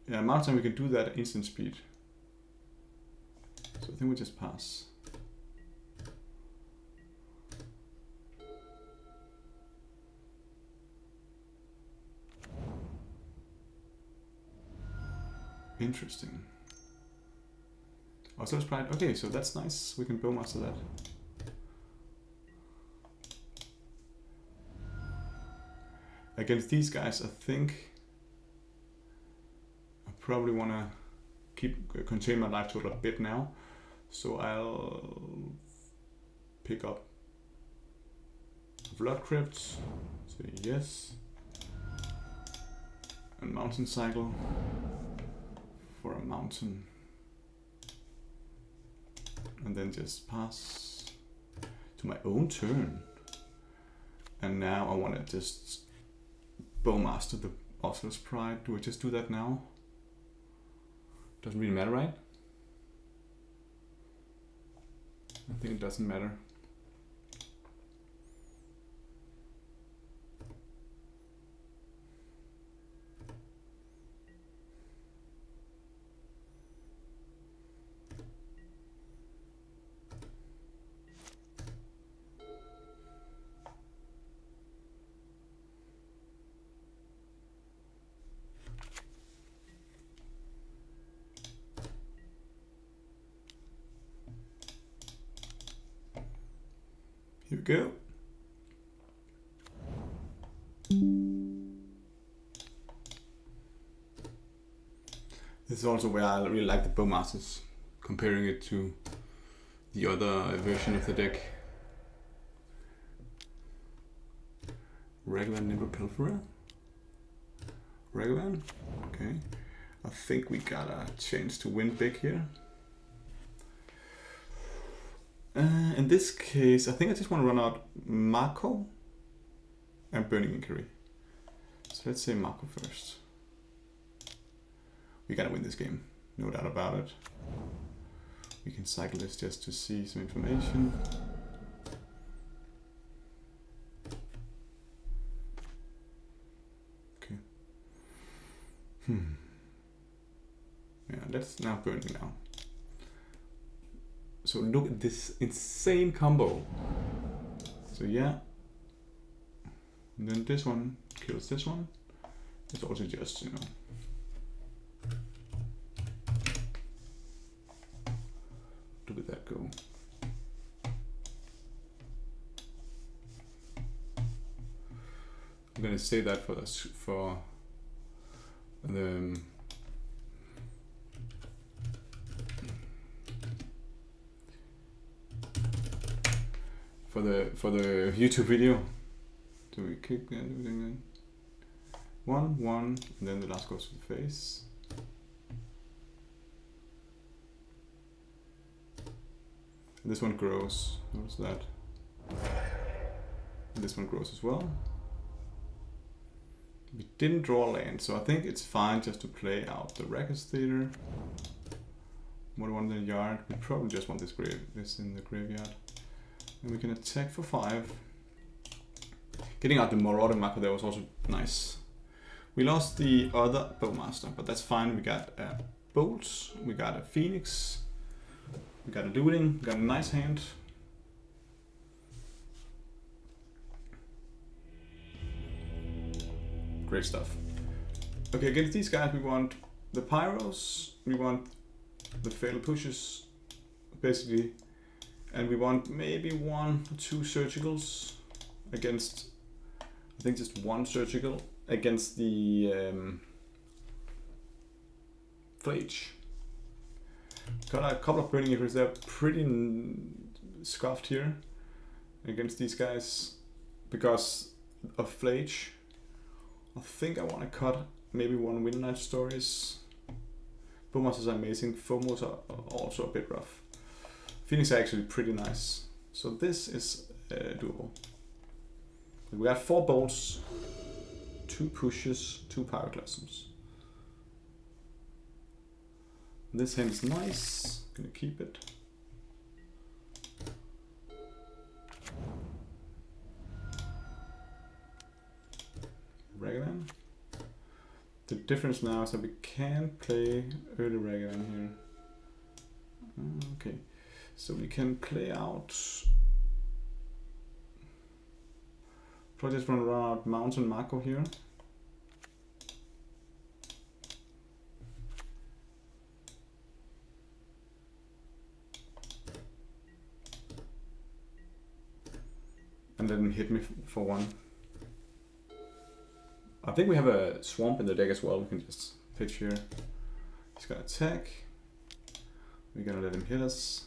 Speaker 1: Yeah, mountain we can do that at instant speed. So I think we just pass. Interesting. Also sprite. Okay, so that's nice. We can Bowmaster that. Against these guys, I think I probably want to contain my life total a bit now. So I'll pick up Blood Crypts. So yes. And Mountain Cycle. For a mountain, and then just pass to my own turn. And now I want to just Bowmaster the Oscar's Pride. Do I just do that now? Doesn't really matter, right? I think it doesn't matter. Here we go. This is also where I really like the Bowmasters, comparing it to the other version of the deck. Regular Nimble Pilferer. Regular. Okay. I think we got a chance to win big here. In this case, I think I just want to run out Mako and Burning Inquiry. So let's say Mako first. We gotta win this game, no doubt about it. We can cycle this just to see some information. Okay. Yeah, that's now burning now. So look at this insane combo. So yeah. And then this one kills this one. It's also just, you know. Look at that go. I'm gonna say that for the for the YouTube video. Do we kick everything? 1, 1, and then the last goes to the face. And this one grows. Notice that. And this one grows as well. We didn't draw land, so I think it's fine just to play out the Rackets Theater. What do we want in the yard? We probably just want this in the graveyard. And we can attack for 5. Getting out the Marauder Mako there was also nice. We lost the other Bowmaster, but that's fine. We got a Bolt, we got a Phoenix, we got a Looting, we got a nice hand. Great stuff. Okay, against these guys we want the Pyros, we want the Fatal Pushes, basically, and we want maybe 1 or 2 Surgicals against, I think just 1 Surgical against the Flage. Got a couple of Burning Acres, they're pretty scuffed here against these guys because of Flage. I think I want to cut maybe 1 Midnight Stories. Bowmasters are amazing, Phomos are also a bit rough. Phoenix are actually pretty nice. So this is doable. We got 4 bolts, 2 pushes, 2 Pyroclasms. This hand is nice, gonna keep it. Ragavan. The difference now is that we can play early Ragavan here. Okay, so we can play out. Probably just want to run out Mountain Mako here. And let him hit me for 1. I think we have a Swamp in the deck as well. We can just pitch here. He's gonna attack. We're gonna let him hit us,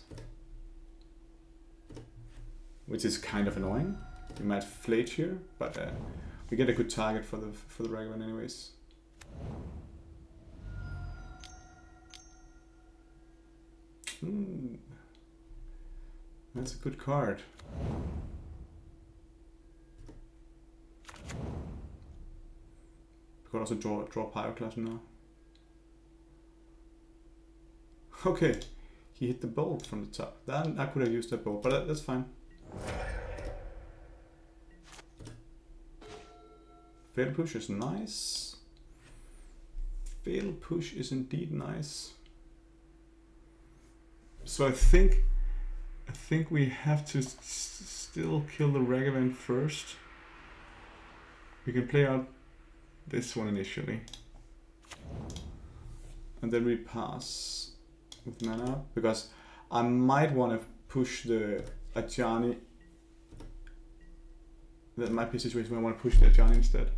Speaker 1: which is kind of annoying. We might Flage here, but we get a good target for the Ragavan anyways. That's a good card. We could also draw Pyroclasm now. Okay, he hit the bolt from the top. Then I could have used that bolt, but that's fine. Fatal Push is nice. Fatal Push is indeed nice. So I think we have to still kill the Ragavan first. We can play out this one initially, and then we pass with mana, because I might want to push the Ajani. That might be a situation where I want to push the Ajani instead.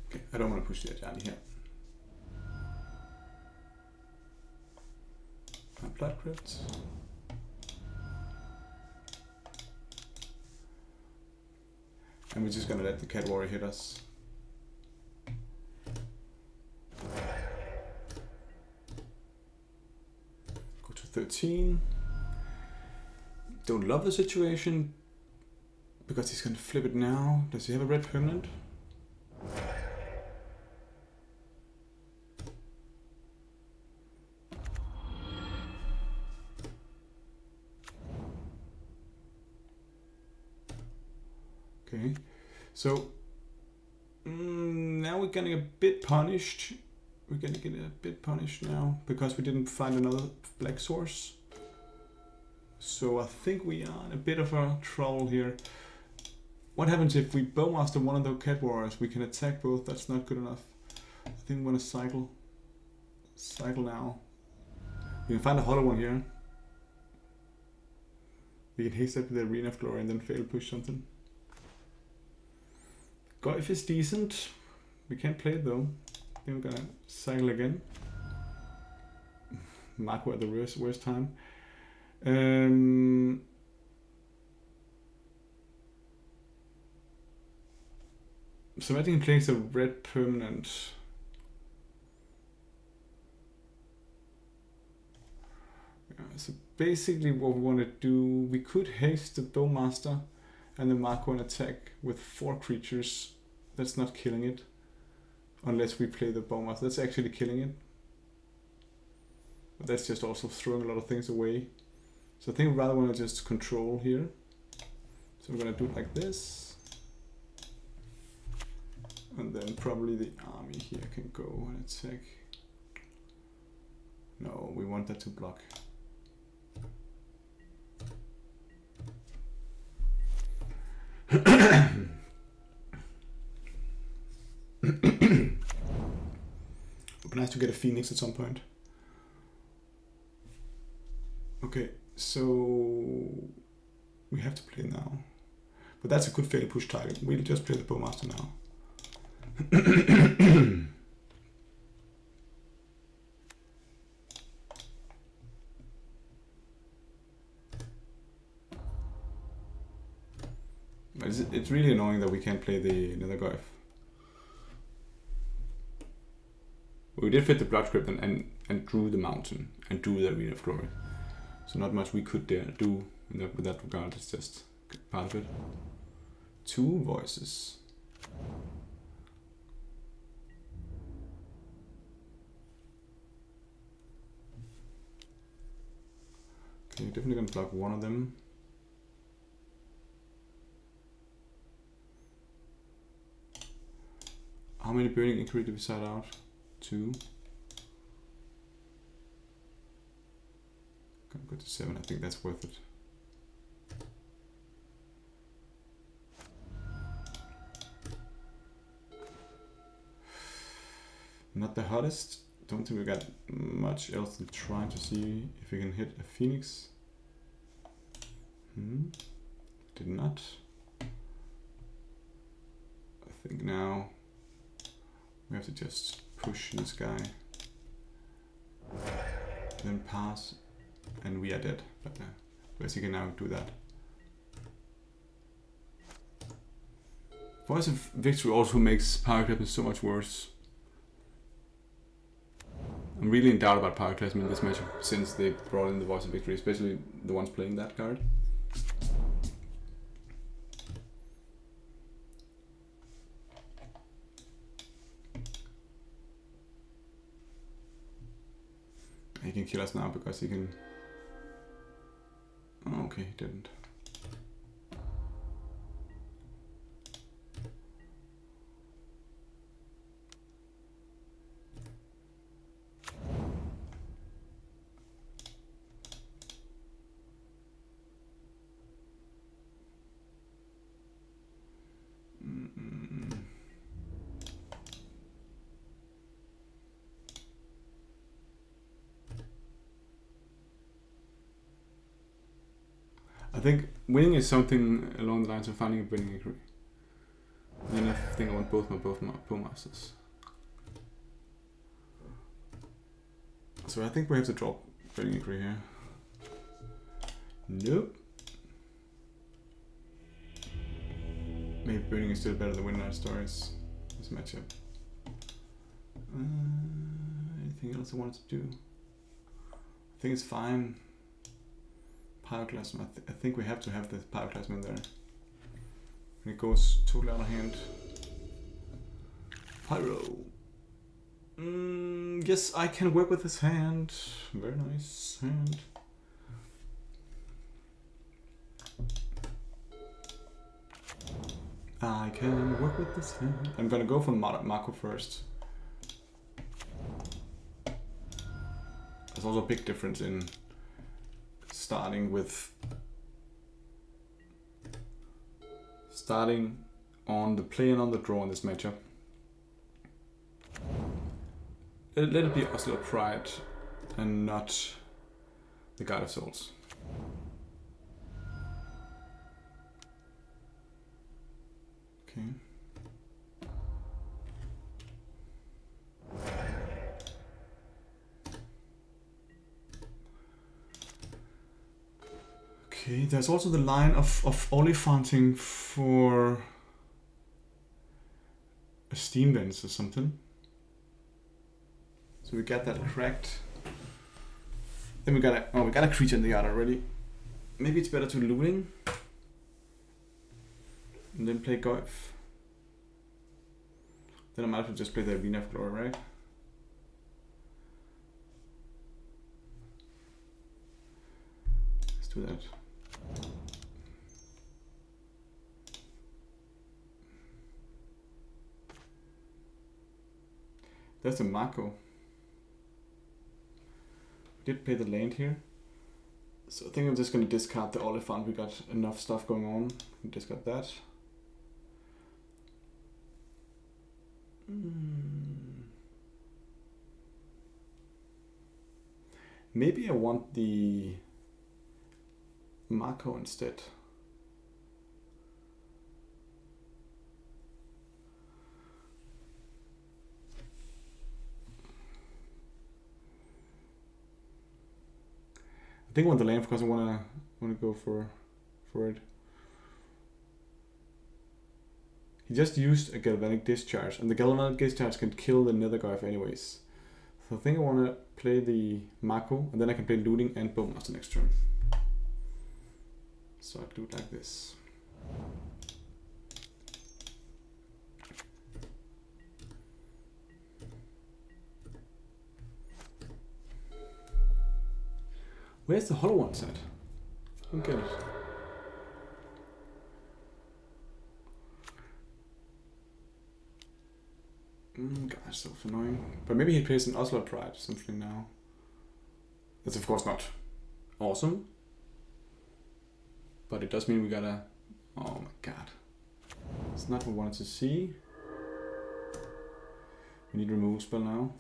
Speaker 1: Okay, I don't want to push the Ajani here. Blood Crypt. And we're just gonna let the Cat Warrior hit us. Go to 13. Don't love the situation because he's gonna flip it now. Does he have a red permanent? Okay, so now we're getting a bit punished. We're gonna get a bit punished now because we didn't find another black source. So I think we are in a bit of a trouble here. What happens if we Bowmaster one of the Cat Warriors? We can attack both. That's not good enough. I think we're gonna cycle now. You can find a hollow one here. We can haste up with the Arena of Glory and then fail push something. Goif is decent. We can't play it though. I think we're gonna cycle again. Marco at the worst time. So I think he plays a red permanent. So basically what we want to do, we could haste the Bowmaster and the Marco and attack with 4 creatures. That's not killing it. Unless we play the Bowmaster. That's actually killing it. But that's just also throwing a lot of things away. So I think we rather want to just control here. So we're going to do it like this. And then probably the army here can go and attack. No, we want that to block. Would be nice to get a Phoenix at some point. Okay, so we have to play now. But that's a good fail push target. We'll just play the Bowmaster now. It's really annoying that we can't play the Nether Goyf. We did fit the Blood Crypt and drew the mountain and drew the Arena of Glory. So not much we could do with that regard. It's just part of it. 2 voices. Okay, you're definitely gonna block one of them. How many Burning Inquiry did we side out? 2. Gonna go to 7, I think that's worth it. Not the hottest. Don't think we got much else than trying to see if we can hit a Phoenix. Did not. I think now we have to just push this guy, then pass, and we are dead. But whereas he can now do that. Voice of Victory also makes Pyroclasm so much worse. I'm really in doubt about Pyroclasm in this matchup since they brought in the Voice of Victory, especially the ones playing that card. He can kill us now because he can... Oh, okay, he didn't. I think winning is something along the lines of finding a winning inquiry. Then I think I want both my Bowmasters. So I think we have to drop winning inquiry here. Nope. Maybe burning is still better than winning our stories. This matchup. Anything else I wanted to do? I think it's fine. Pyroclasm, I think we have to have the Pyroclasm in there. When it goes totally out of hand. Pyro. Yes, I can work with this hand. Very nice hand. I can work with this hand. I'm gonna go for Marco first. There's also a big difference in starting on the play and on the draw in this matchup. Let it be Oslo Pride and not the God of Souls. Okay. Okay, there's also the line of Olifanting for a Steam Vents or something. So we got that cracked. Then we got a creature in the yard already. Maybe it's better to looting and then play Goyf. Then I might have to just play the Arena of Glory, right? Let's do that. There's the Mako. We did play the land here. So I think I'm just going to discard the Oliphant. We got enough stuff going on. Discard that. Maybe I want the Mako instead. I think I want the land because I wanna go for it. He just used a Galvanic Discharge, and the Galvanic Discharge can kill the Nethergarth anyways. So I think I want to play the Mako, and then I can play Looting and Bowmaster next turn. So I do it like this. Where's the Hollow one set? I don't get it. Gosh, so annoying. But maybe he plays an Oslo Pride or something now. That's of course not awesome. But it does mean we gotta... Oh my god. It's not what we wanted to see. We need removal spell now.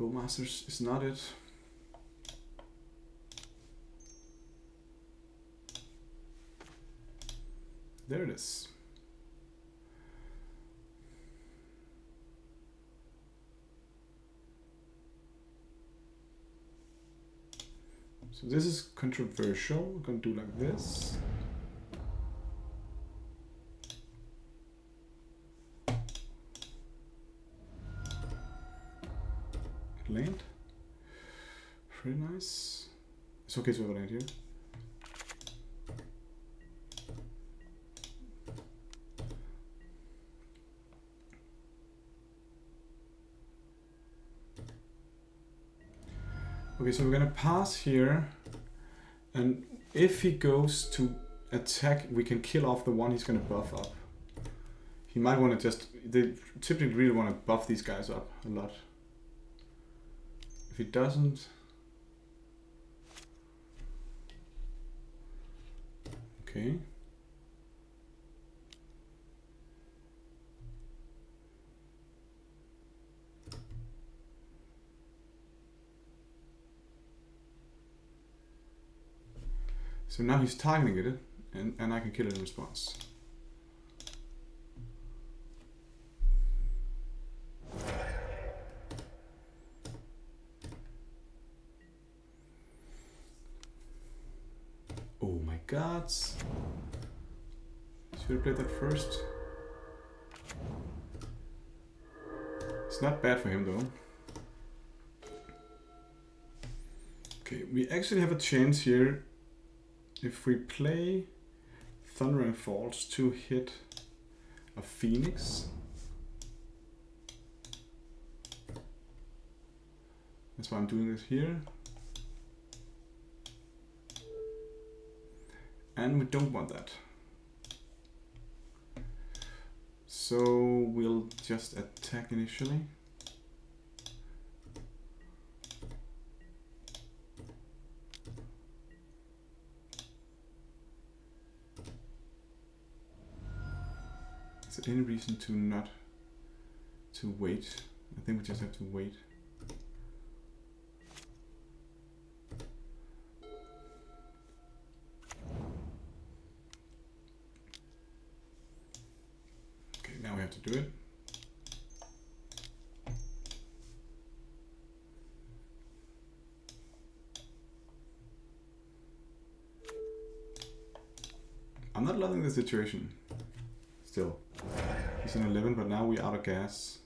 Speaker 1: Bowmasters is not it. There it is. So this is controversial. We're going to do like this. Land. Pretty nice. It's okay to have a land here. Okay, so we're gonna pass here, and if he goes to attack, we can kill off the one he's gonna buff up. He might want to just, they typically really want to buff these guys up a lot. If he doesn't, okay. So now he's targeting it, and I can kill it in response. Oh my god. Should have played that first. It's not bad for him though. Okay, we actually have a chance here. If we play Thundering Falls to hit a Phoenix, that's why I'm doing this here. And we don't want that. So we'll just attack initially. Is there any reason to not wait I think we just have to wait. Okay, now we have to do it. I'm not loving the situation. Still. He's in 11, but now we're out of gas.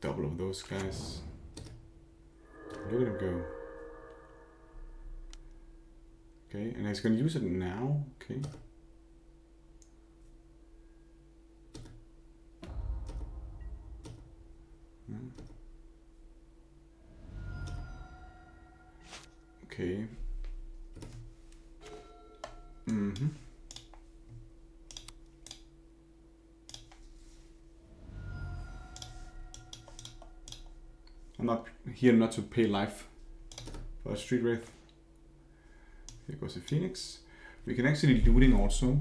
Speaker 1: Double of those guys. Look at him go. Okay, and he's gonna use it now. Okay. Okay. Mm-hmm. I'm not here not to pay life for a Street Wraith. Here goes the Phoenix. We can actually looting also.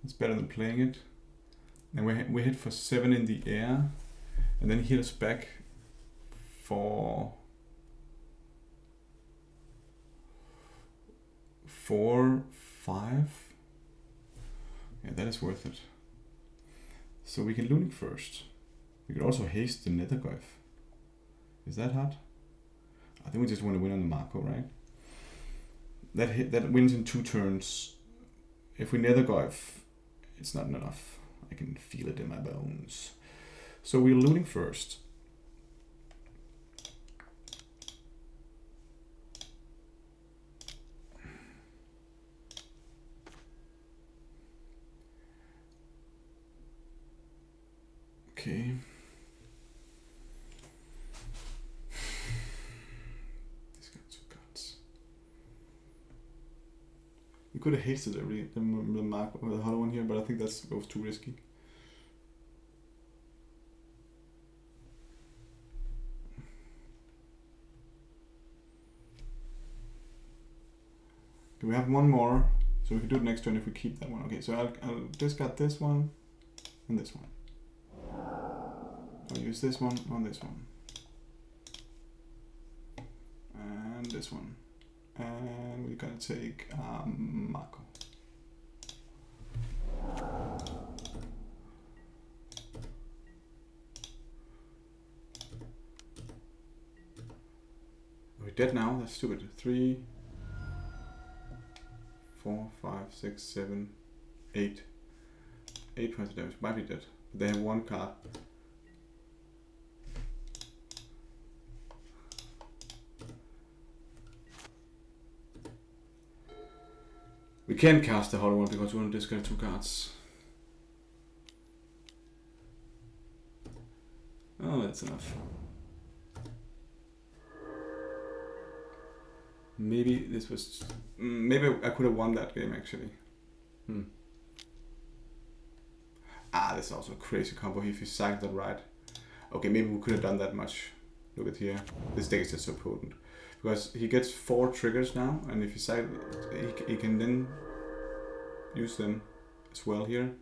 Speaker 1: It's better than playing it. And we hit for 7 in the air. And then he hit us back for 4, 5. Yeah, that is worth it. So we can looting first. We could also haste the Nethergoyf. Is that hard? I think we just want to win on the Marco, right? That wins in 2 turns. If we Nethergoyf, it's not enough. I can feel it in my bones. So we're looting first. Okay. He's got 2 cards. We could have hasted the mark or the hollow one here, but I think that's both too risky. Okay, we have one more, so we can do it next turn if we keep that one. Okay, so I'll discard this one and this one. I'll use this one on this one. And this one. And we're gonna take Marco. We're dead now, that's stupid. 3, 4, 5, 6, 7, 8. 8 points of damage. Might be dead. But they have 1 card. We can't cast the hollow one because we want to discard 2 cards. Oh, that's enough. Maybe this was... Maybe I could have won that game actually. Ah, that's also a crazy combo if you cycled that right. Okay, maybe we could have done that much. Look at here. This deck is just so potent. Because he gets 4 triggers now, and if he cycle, he can then use them as well here.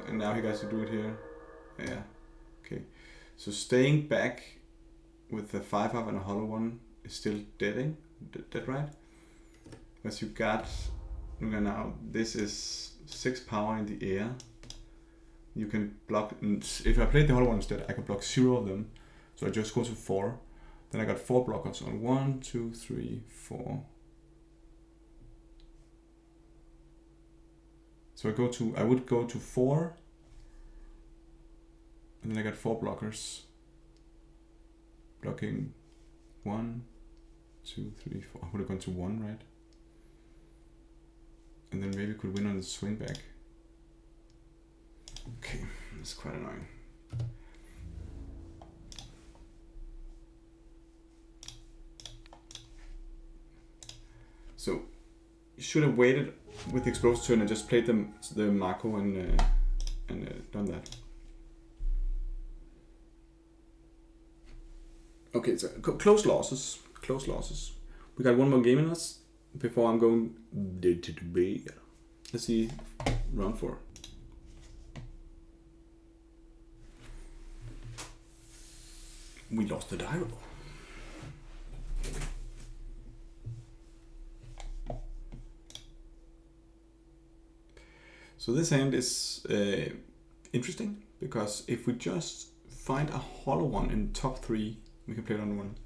Speaker 1: And now he gets to do it here. Yeah. Okay. So staying back with the 5-5 and a hollow one is still deading. Dead, right? Because you got... Look at now. This is 6 power in the air. You can block, if I played the hollow one instead, I can block 0 of them. So I just go to 4. Then I got 4 blockers on 1, 2, 3, 4. So I would go to 4. And then I got 4 blockers. Blocking 1, 2, 3, 4. I would have gone to 1, right? And then maybe could win on the swing back. Okay, that's quite annoying. So should have waited with the explosive turn and just played the Mako and done that. Okay, so close losses. Close losses. We got one more game in us before I'm going to bed. Let's see round 4. We lost the Draco. So this hand is interesting because if we just find a hollow one in top 3, we can play it on 1.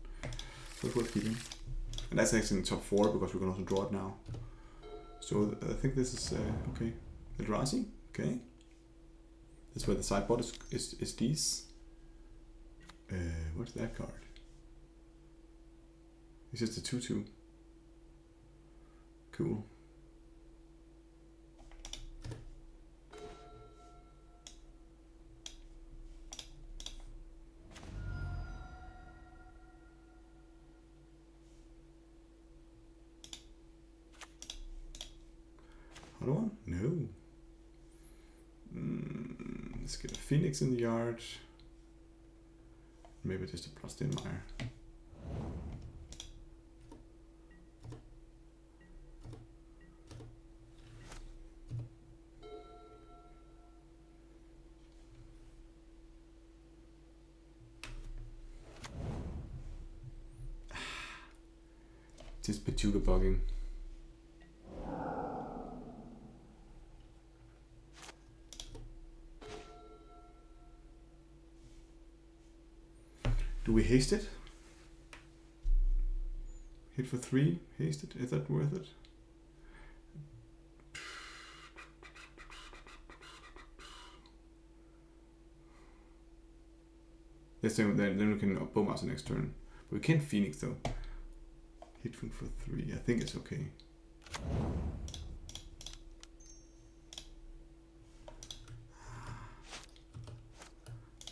Speaker 1: So it's worth keeping. And that's actually in top 4 because we can also draw it now. So I think this is okay. Eldrazi, okay. That's where the sideboard is these. What's that card? It's just a 2/2. Cool. Another one? No. Let's get a Phoenix in the yard. Maybe just a plus Dinmire. Just Petuga bugging. Do we haste it? Hit for 3, haste it. Is that worth it? Yes, then we can Bowmaster next turn. But we can't Phoenix though. Hit for 3. I think it's okay.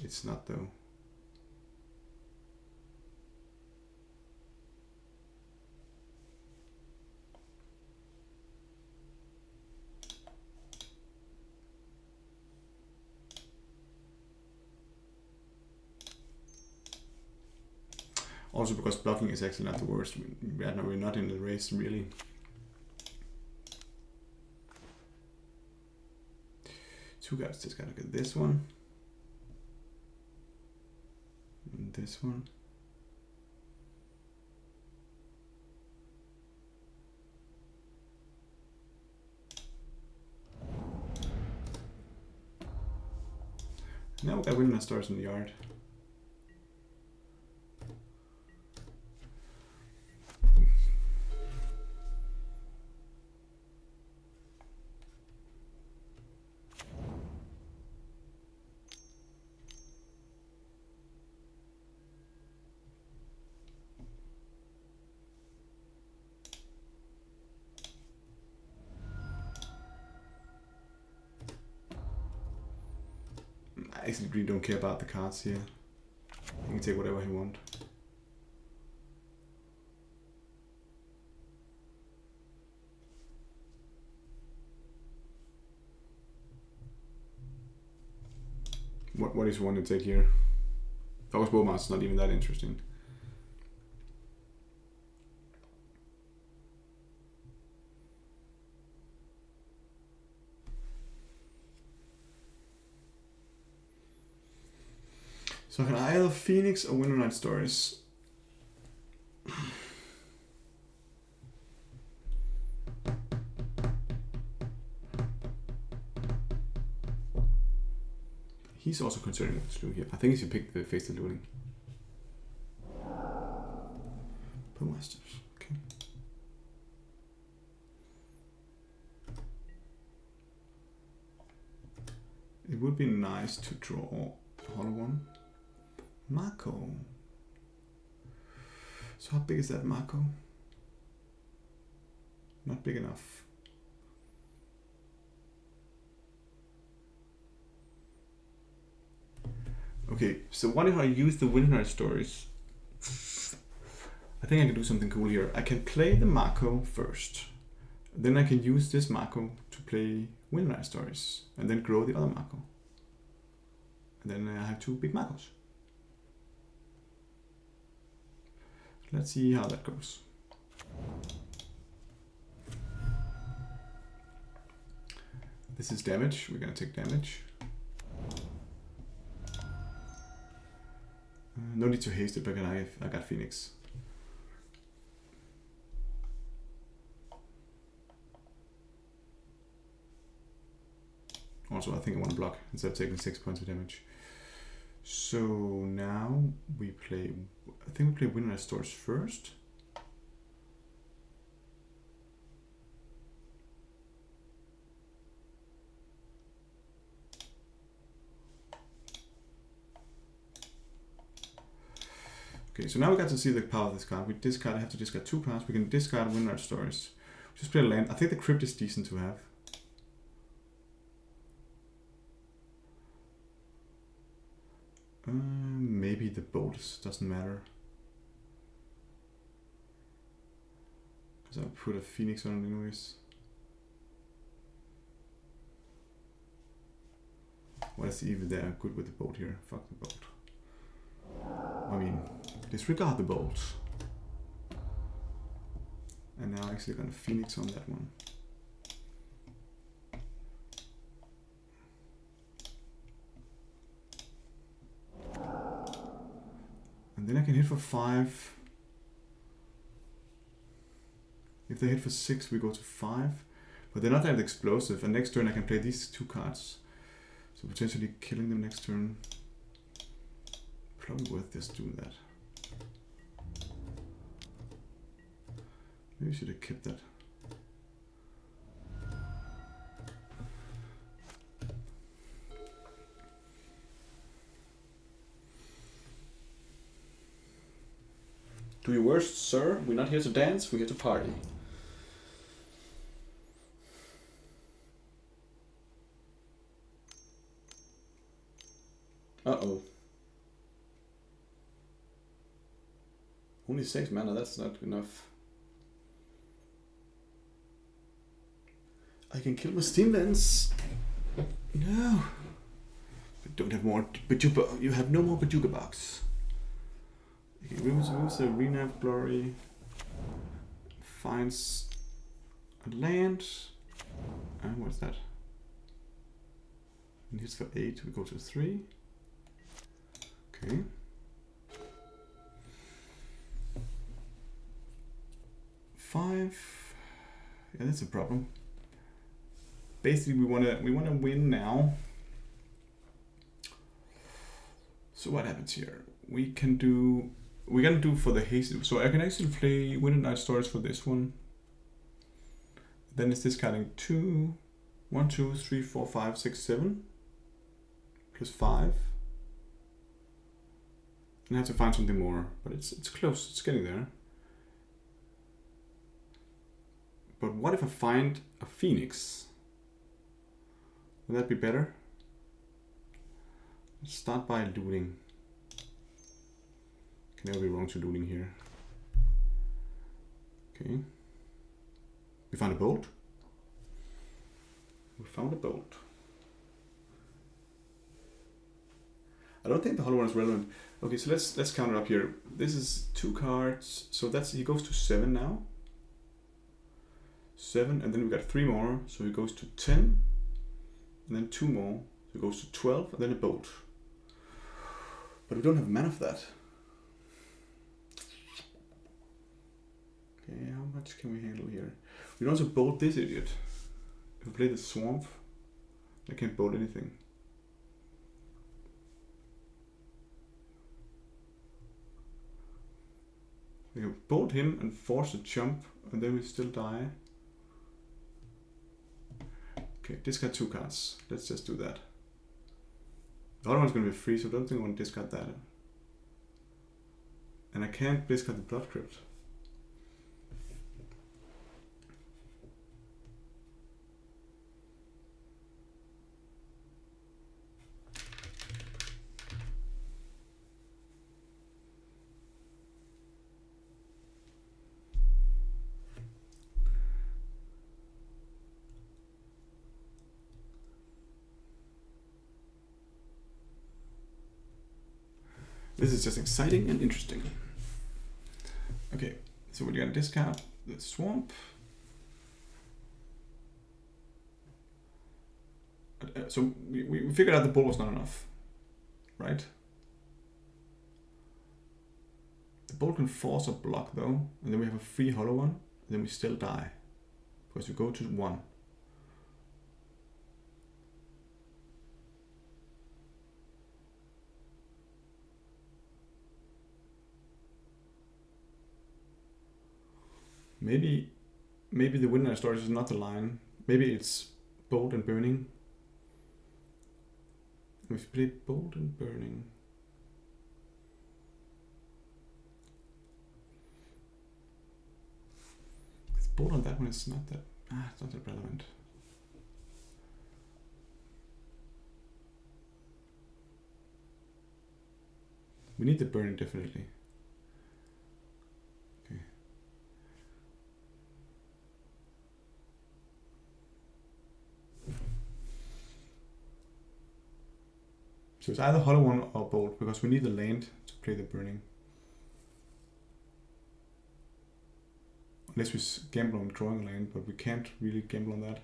Speaker 1: It's not though. Also because blocking is actually not the worst. We're not in the race really. Two guys just gotta get this one. And this one. Now we got Windmill Stars in the yard. I actually really don't care about the cards here. He can take whatever he wants. What is one to take here? Focus Bowmaster is not even that interesting. So I can either Phoenix or Winter Night Stories. He's also considering what to do here. I think he should pick the Face the Looting. Bowmasters, okay. It would be nice to draw a hollow one. Mako. So how big is that Mako? Not big enough. Okay, so what if I use the Winter Night Stories? I think I can do something cool here. I can play the Mako first. Then I can use this Mako to play Winter Stories and then grow the other Mako. And then I have 2 big Makos. Let's see how that goes. This is damage. We're gonna take damage. No need to haste it because I got Phoenix. Also, I think I want to block instead of taking 6 points of damage. So now we play, I think we play Winter Stores first. Okay, so now we got to see the power of this card. We discard, I have to discard 2 cards. We can discard Winter Stories. Just play a land. I think the Crypt is decent to have. Maybe the Bolt doesn't matter. Because I'll put a Phoenix on it anyways. What is even there? Good with the Bolt here. Fuck the Bolt. I mean, disregard the Bolts. And now actually gonna Phoenix on that one. And then I can hit for 5. If they hit for 6, we go to 5. But they're not that explosive. And next turn I can play these 2 cards. So potentially killing them next turn. Probably worth just doing that. Maybe I should have kept that. Do your worst, sir. We're not here to dance, we're here to party. Uh-oh. Only 6 mana, that's not enough. I can kill my Steam Vents. No. I don't have more Bajuka. You have no more Bajuka box. Okay, removes the Arena of Glory. Finds a land. And what's that? And hits for 8, we go to 3. Okay. Five. Yeah, that's a problem. Basically, we wanna win now. So what happens here? We're gonna do for the haste. So I can actually play Winter Night Stories for this one. Then it's discarding 2, 1, 2, 3, 4, 5, 6, 7, plus 5. And I have to find something more, but it's close. It's getting there. But what if I find a Phoenix? Would that be better? Let's start by looting. Can never be wrong to looting here. Okay. We found a bolt. We found a bolt. I don't think the hollow one is relevant. Okay, so let's count it up here. This is 2 cards, so that's he goes to 7 now. 7, and then we got 3 more, so he goes to 10, and then 2 more, so he goes to 12, and then a bolt. But we don't have mana for that. Okay, how much can we handle here? We can also bolt this idiot. If we play the swamp, I can't bolt anything. We can bolt him and force a jump, and then we still die. Okay, discard 2 cards. Let's just do that. The other one's going to be free, so I don't think I want to discard that. And I can't discard the Blood Crypt. This is just exciting and interesting. Okay, so we're gonna discard the swamp. So we figured out the ball was not enough, right? The ball can force a block though, and then we have a free hollow one, and then we still die. Because we go to 1. Maybe the winner storage is not the line. Maybe it's bold and burning. We've played bold and burning. The bold on that one is not that it's not that relevant. We need the burning definitely. Okay. So it's either hollow one or bold because we need the land to play the burning. Unless we gamble on drawing land, but we can't really gamble on that.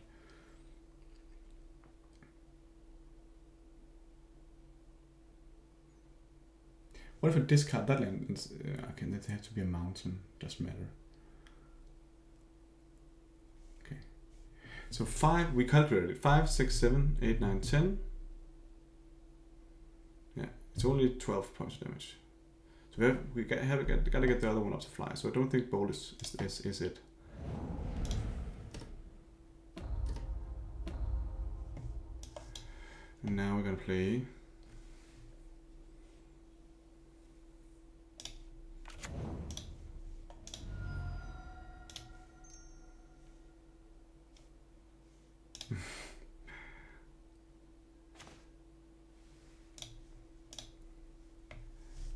Speaker 1: What if I discard that land? Okay, that has to be a mountain. Doesn't matter. Okay. So 5, we calculated 5, 6, 7, 8, 9, 10. Yeah, it's only 12 points of damage. So we gotta get the other one up to fly. So I don't think bold is it. And now we're gonna play.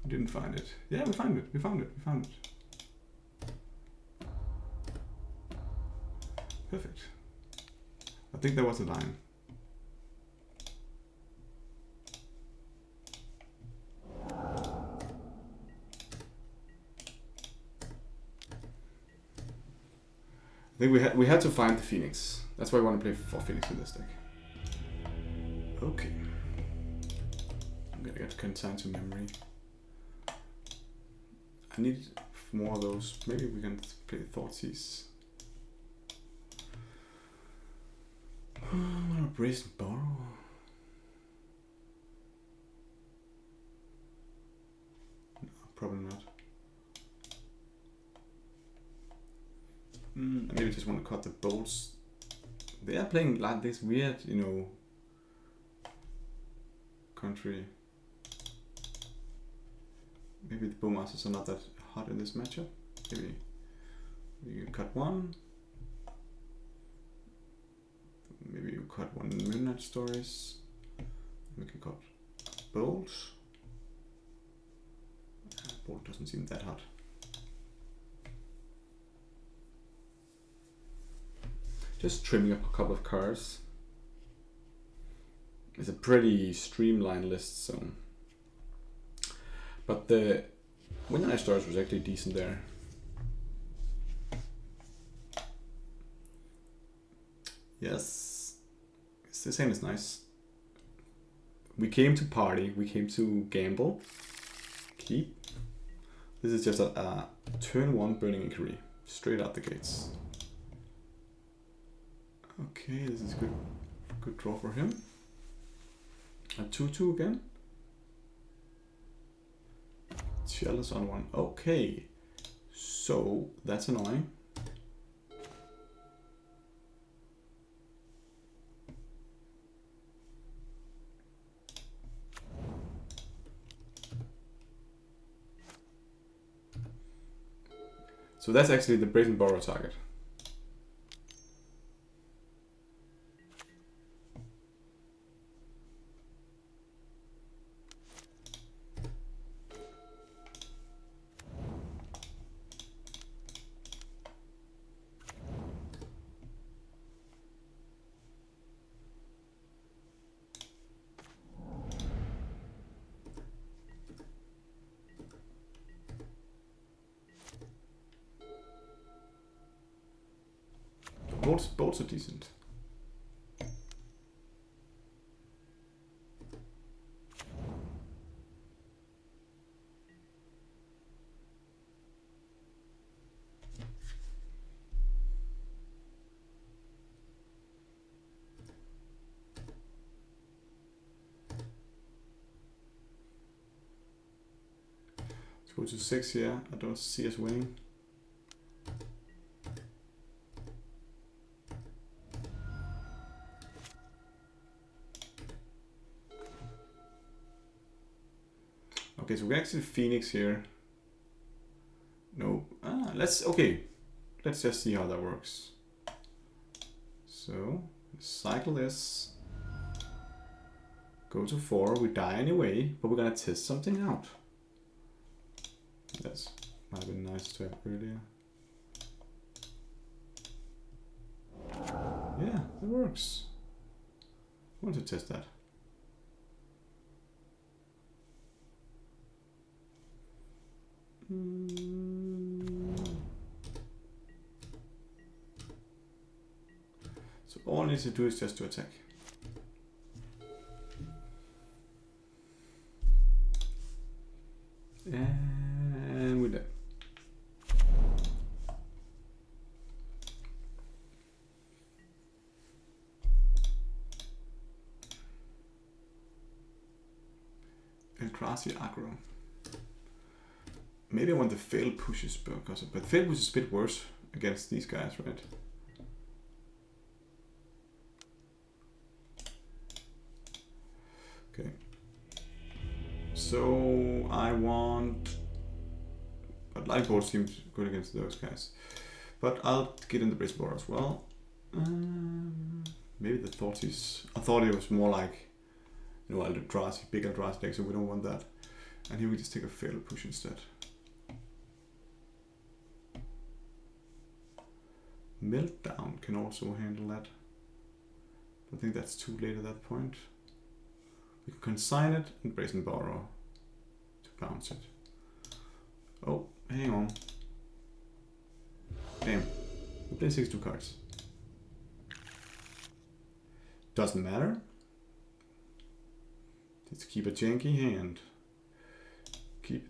Speaker 1: We didn't find it. Yeah, we found it. We found it. Perfect. I think that was the line. I think we had to find the Phoenix. That's why I want to play for Phoenix with this deck. Okay. I'm gonna get consigned to memory. I need more of those. Maybe we can play Thoughtseize. I'm gonna brace and borrow. No, probably not. Maybe just want to cut the bolts. They are playing like this weird, you know, country. Maybe the Bowmasters are not that hot in this matchup. Maybe you can cut one. Maybe you cut one Midnight Stories. We can cut Bolt. Bolt doesn't seem that hot. Just trimming up a couple of cards. It's a pretty streamlined list, so. But the Midnight Stories was actually decent there. Yes, this hand is nice. We came to party, we came to gamble. Keep. This is just a turn 1 Burning Inquiry, straight out the gates. Okay, this is good draw for him. A 2/2 again. Jealous on 1. Okay, so that's annoying. So that's actually the Brazen Borrow target. boats are decent. Go to 6 here. I don't see us winning. Okay, so we can actually Phoenix here. No, let's just see how that works. So cycle this. Go to 4. We die anyway, but we're gonna test something out. That might have been nice to have earlier. Yeah, it works. I want to test that. So all I need to do is just to attack. And we're dead. Eldrazi aggro. Maybe I want the fail pushes because, but fail push is a bit worse against these guys, right? Okay. So I want, but light board seems good against those guys. But I'll get in the brace board as well. Maybe the thought is, I thought it was more like, you know, Eldrazi, big Eldrazi deck, so we don't want that. And here we just take a fail push instead. Meltdown can also handle that. I think that's too late at that point. We can consign it and brazen borrow to bounce it. Oh, hang on. Damn. We play 62 cards. Doesn't matter. Let's keep a janky hand.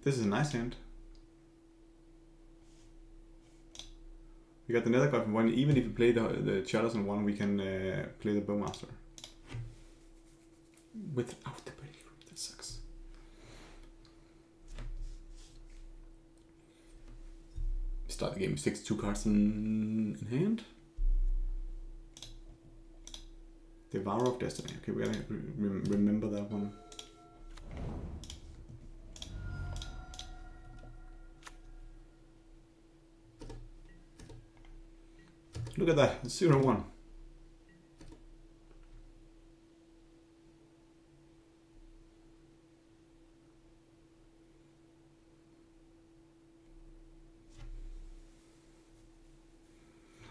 Speaker 1: This is a nice hand. We got the nether card from one. Even if we play the Charlatan one, we can play the Bowmaster. Without the break room, that sucks. Start the game with 62 cards in hand. Devourer of Destiny. Okay, we gotta remember that one. Look at that, 0-1.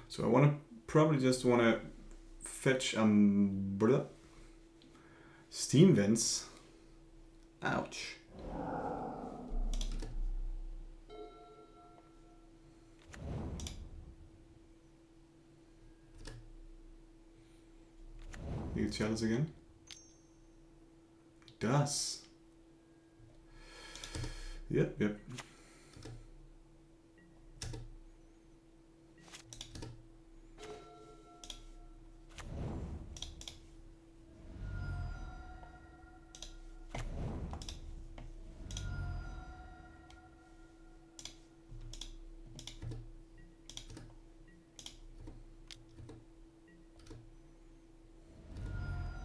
Speaker 1: So I want to probably just want to fetch steam vents. Ouch. You can challenge again. It does. Yep.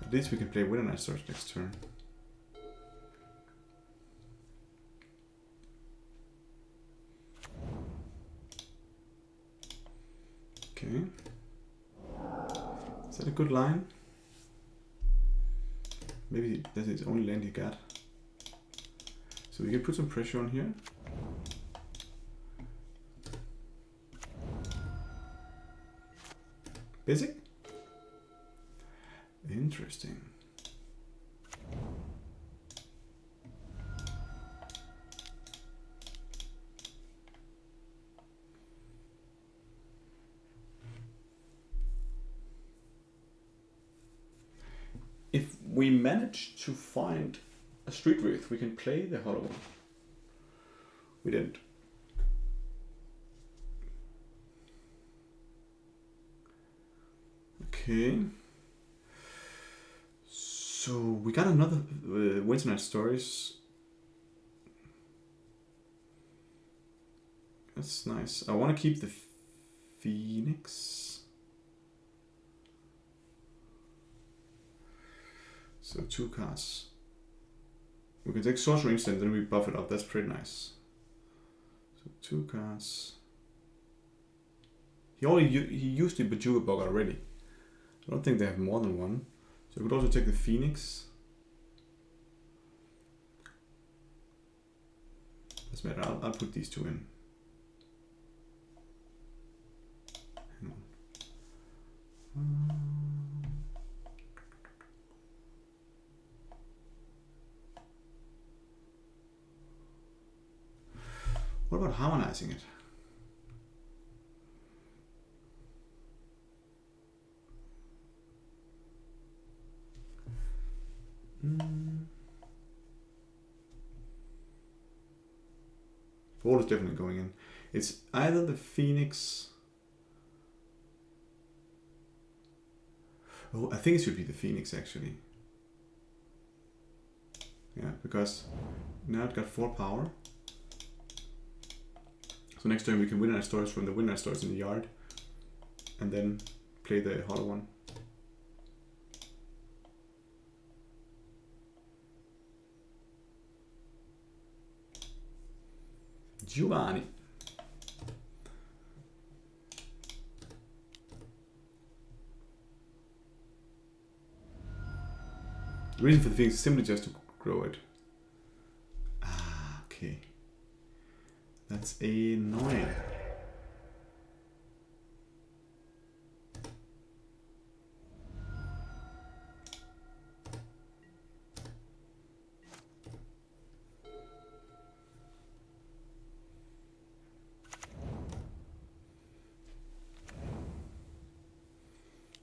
Speaker 1: At least we can play with a nice source next turn. Okay. Is that a good line? Maybe that's his only land he got. So we can put some pressure on here. Basic? Interesting. we managed to find a Street Wraith, we can play the Hollow one. We didn't. Okay. So we got another Winter Night Stories. That's nice. I want to keep the Phoenix. So 2 cards. We can take Sorcery Instant, then we buff it up. That's pretty nice. So 2 cards. He used the MTGO bug already. I don't think they have more than one. So we could also take the Phoenix. Doesn't matter. I'll put these 2 in. Hang on. What about harmonizing it? Ball is definitely going in. It's either the Phoenix. Oh, I think it should be the Phoenix actually. Yeah, because now it got 4 power. So next turn we can win our stores from the winner stores in the yard, and then play the Hollow one. Giovanni. The reason for the Phoenix is simply just to grow it. Ah, okay. That's annoying.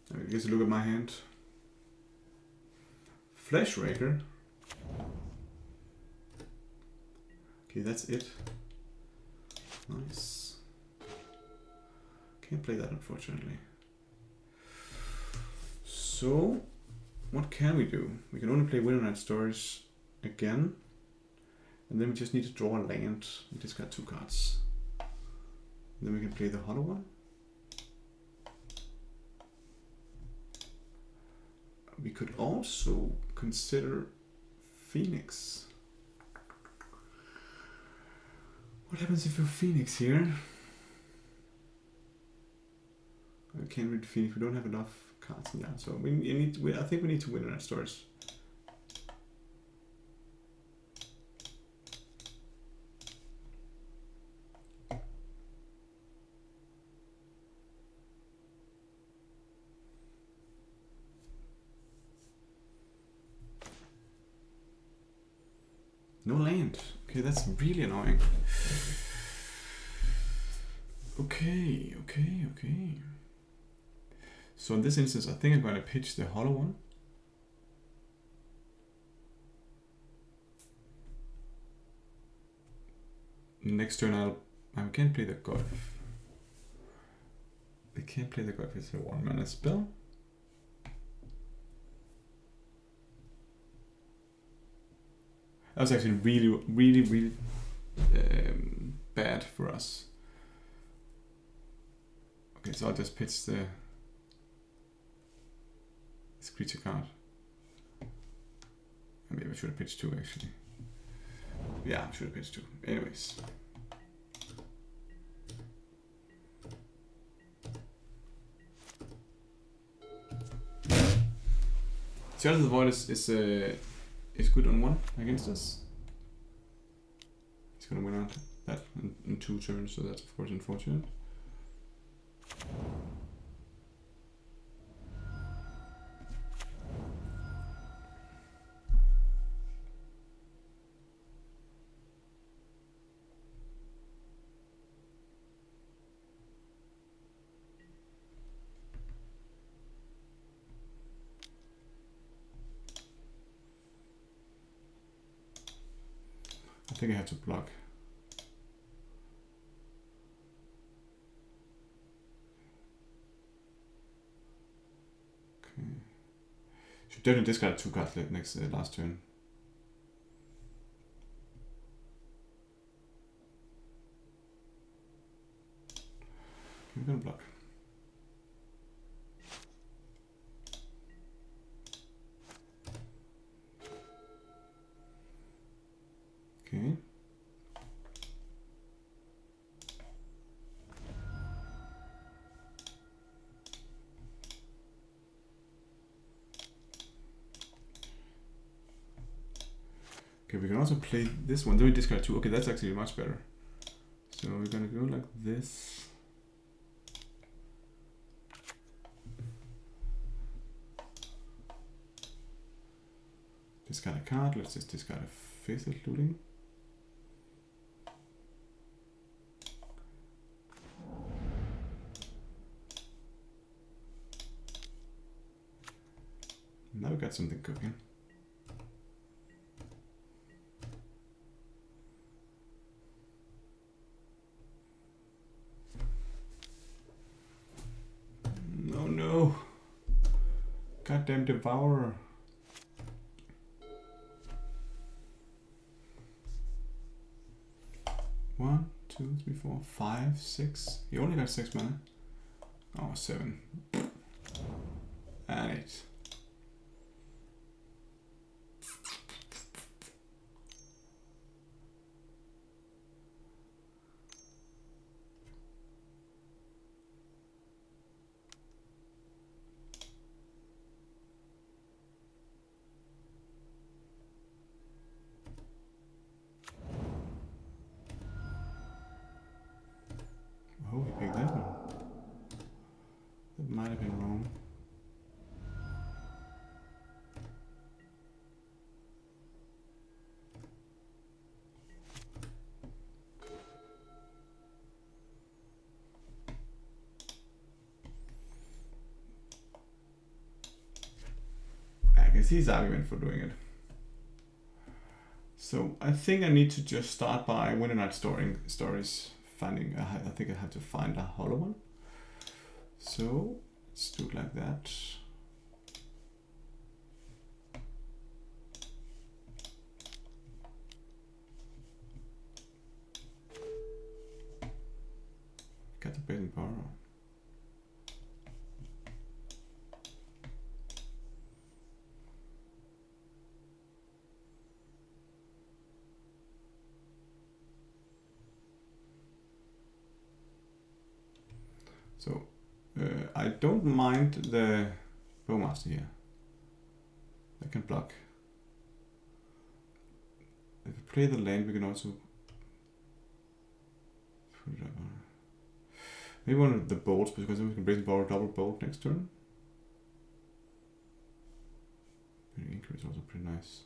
Speaker 1: I guess look at my hand. Flesh Raker. Okay, that's it. Nice. Can't play that unfortunately. So, what can we do? We can only play Winter Night Stories again. And then we just need to draw a land. We just got 2 cards. And then we can play the Hollow one. We could also consider Phoenix. What happens if you're Phoenix here? I can't read Phoenix. We don't have enough cards in that, so I think we need to win our stores. No land. Okay, that's really annoying. Okay. So in this instance, I think I'm going to pitch the Hollow one. Next turn I can't play the Goth. I can't play the Goth, it's a 1-mana spell. That was actually really bad for us. Okay, so I'll just pitch this creature card. Maybe I should have pitched 2 actually. Yeah, I should have pitched 2. Anyways. Charge of the Void is good on 1 against us. He's gonna win out that in 2 turns, so that's of course unfortunate. think I have to block. Okay. Should definitely discard 2 cards next last turn. Okay, we're gonna block. Okay. Okay, we can also play this one. Then we discard 2. Okay, that's actually much better. So we're gonna go like this. Discard a card. Let's just discard a Faceless Looting. Now we got something cooking. No. Goddamn Devourer. One, 2, 3, 4, 5, 6. He only got 6 mana. Oh, 7. And 8. Oh, he picked that one. That might have been wrong. I can see his argument for doing it. So I think I need to just start by Winter Night Stories. Finding, I think I have to find a hollow one. So let's do it like that. Got the Brazen Power. So I don't mind the Bowmaster here. I can block. If we play the land, we can also put it up. Maybe one of the bolts, because then we can Brazen Power double bolt next turn. Inquiry is also pretty nice.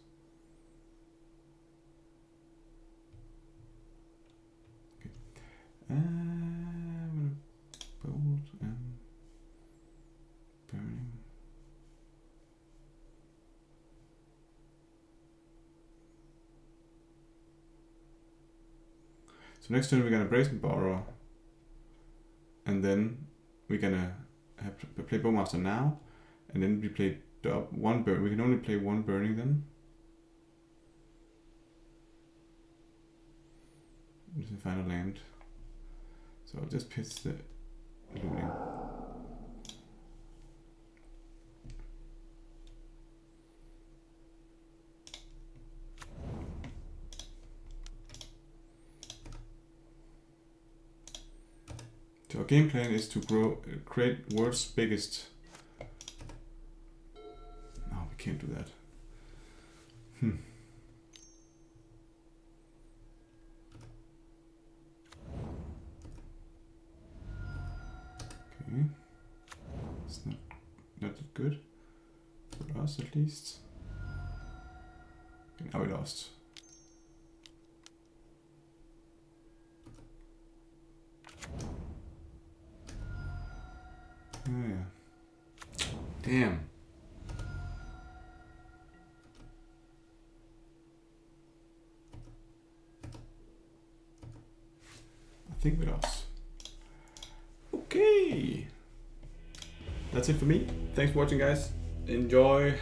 Speaker 1: Okay. I'm gonna bolt and burning. So next turn we're gonna Brazen Borrower, and then we're gonna have to play Bowmaster now, and then we play one burn. We can only play one burning then. This is the final land. So I'll just pitch the looting. So our game plan is to create world's biggest. No, we can't do that. Okay, it's not that good for us at least. Okay, now we lost. Oh yeah. Damn. think with us. Okay. That's it for me. Thanks for watching, guys. Enjoy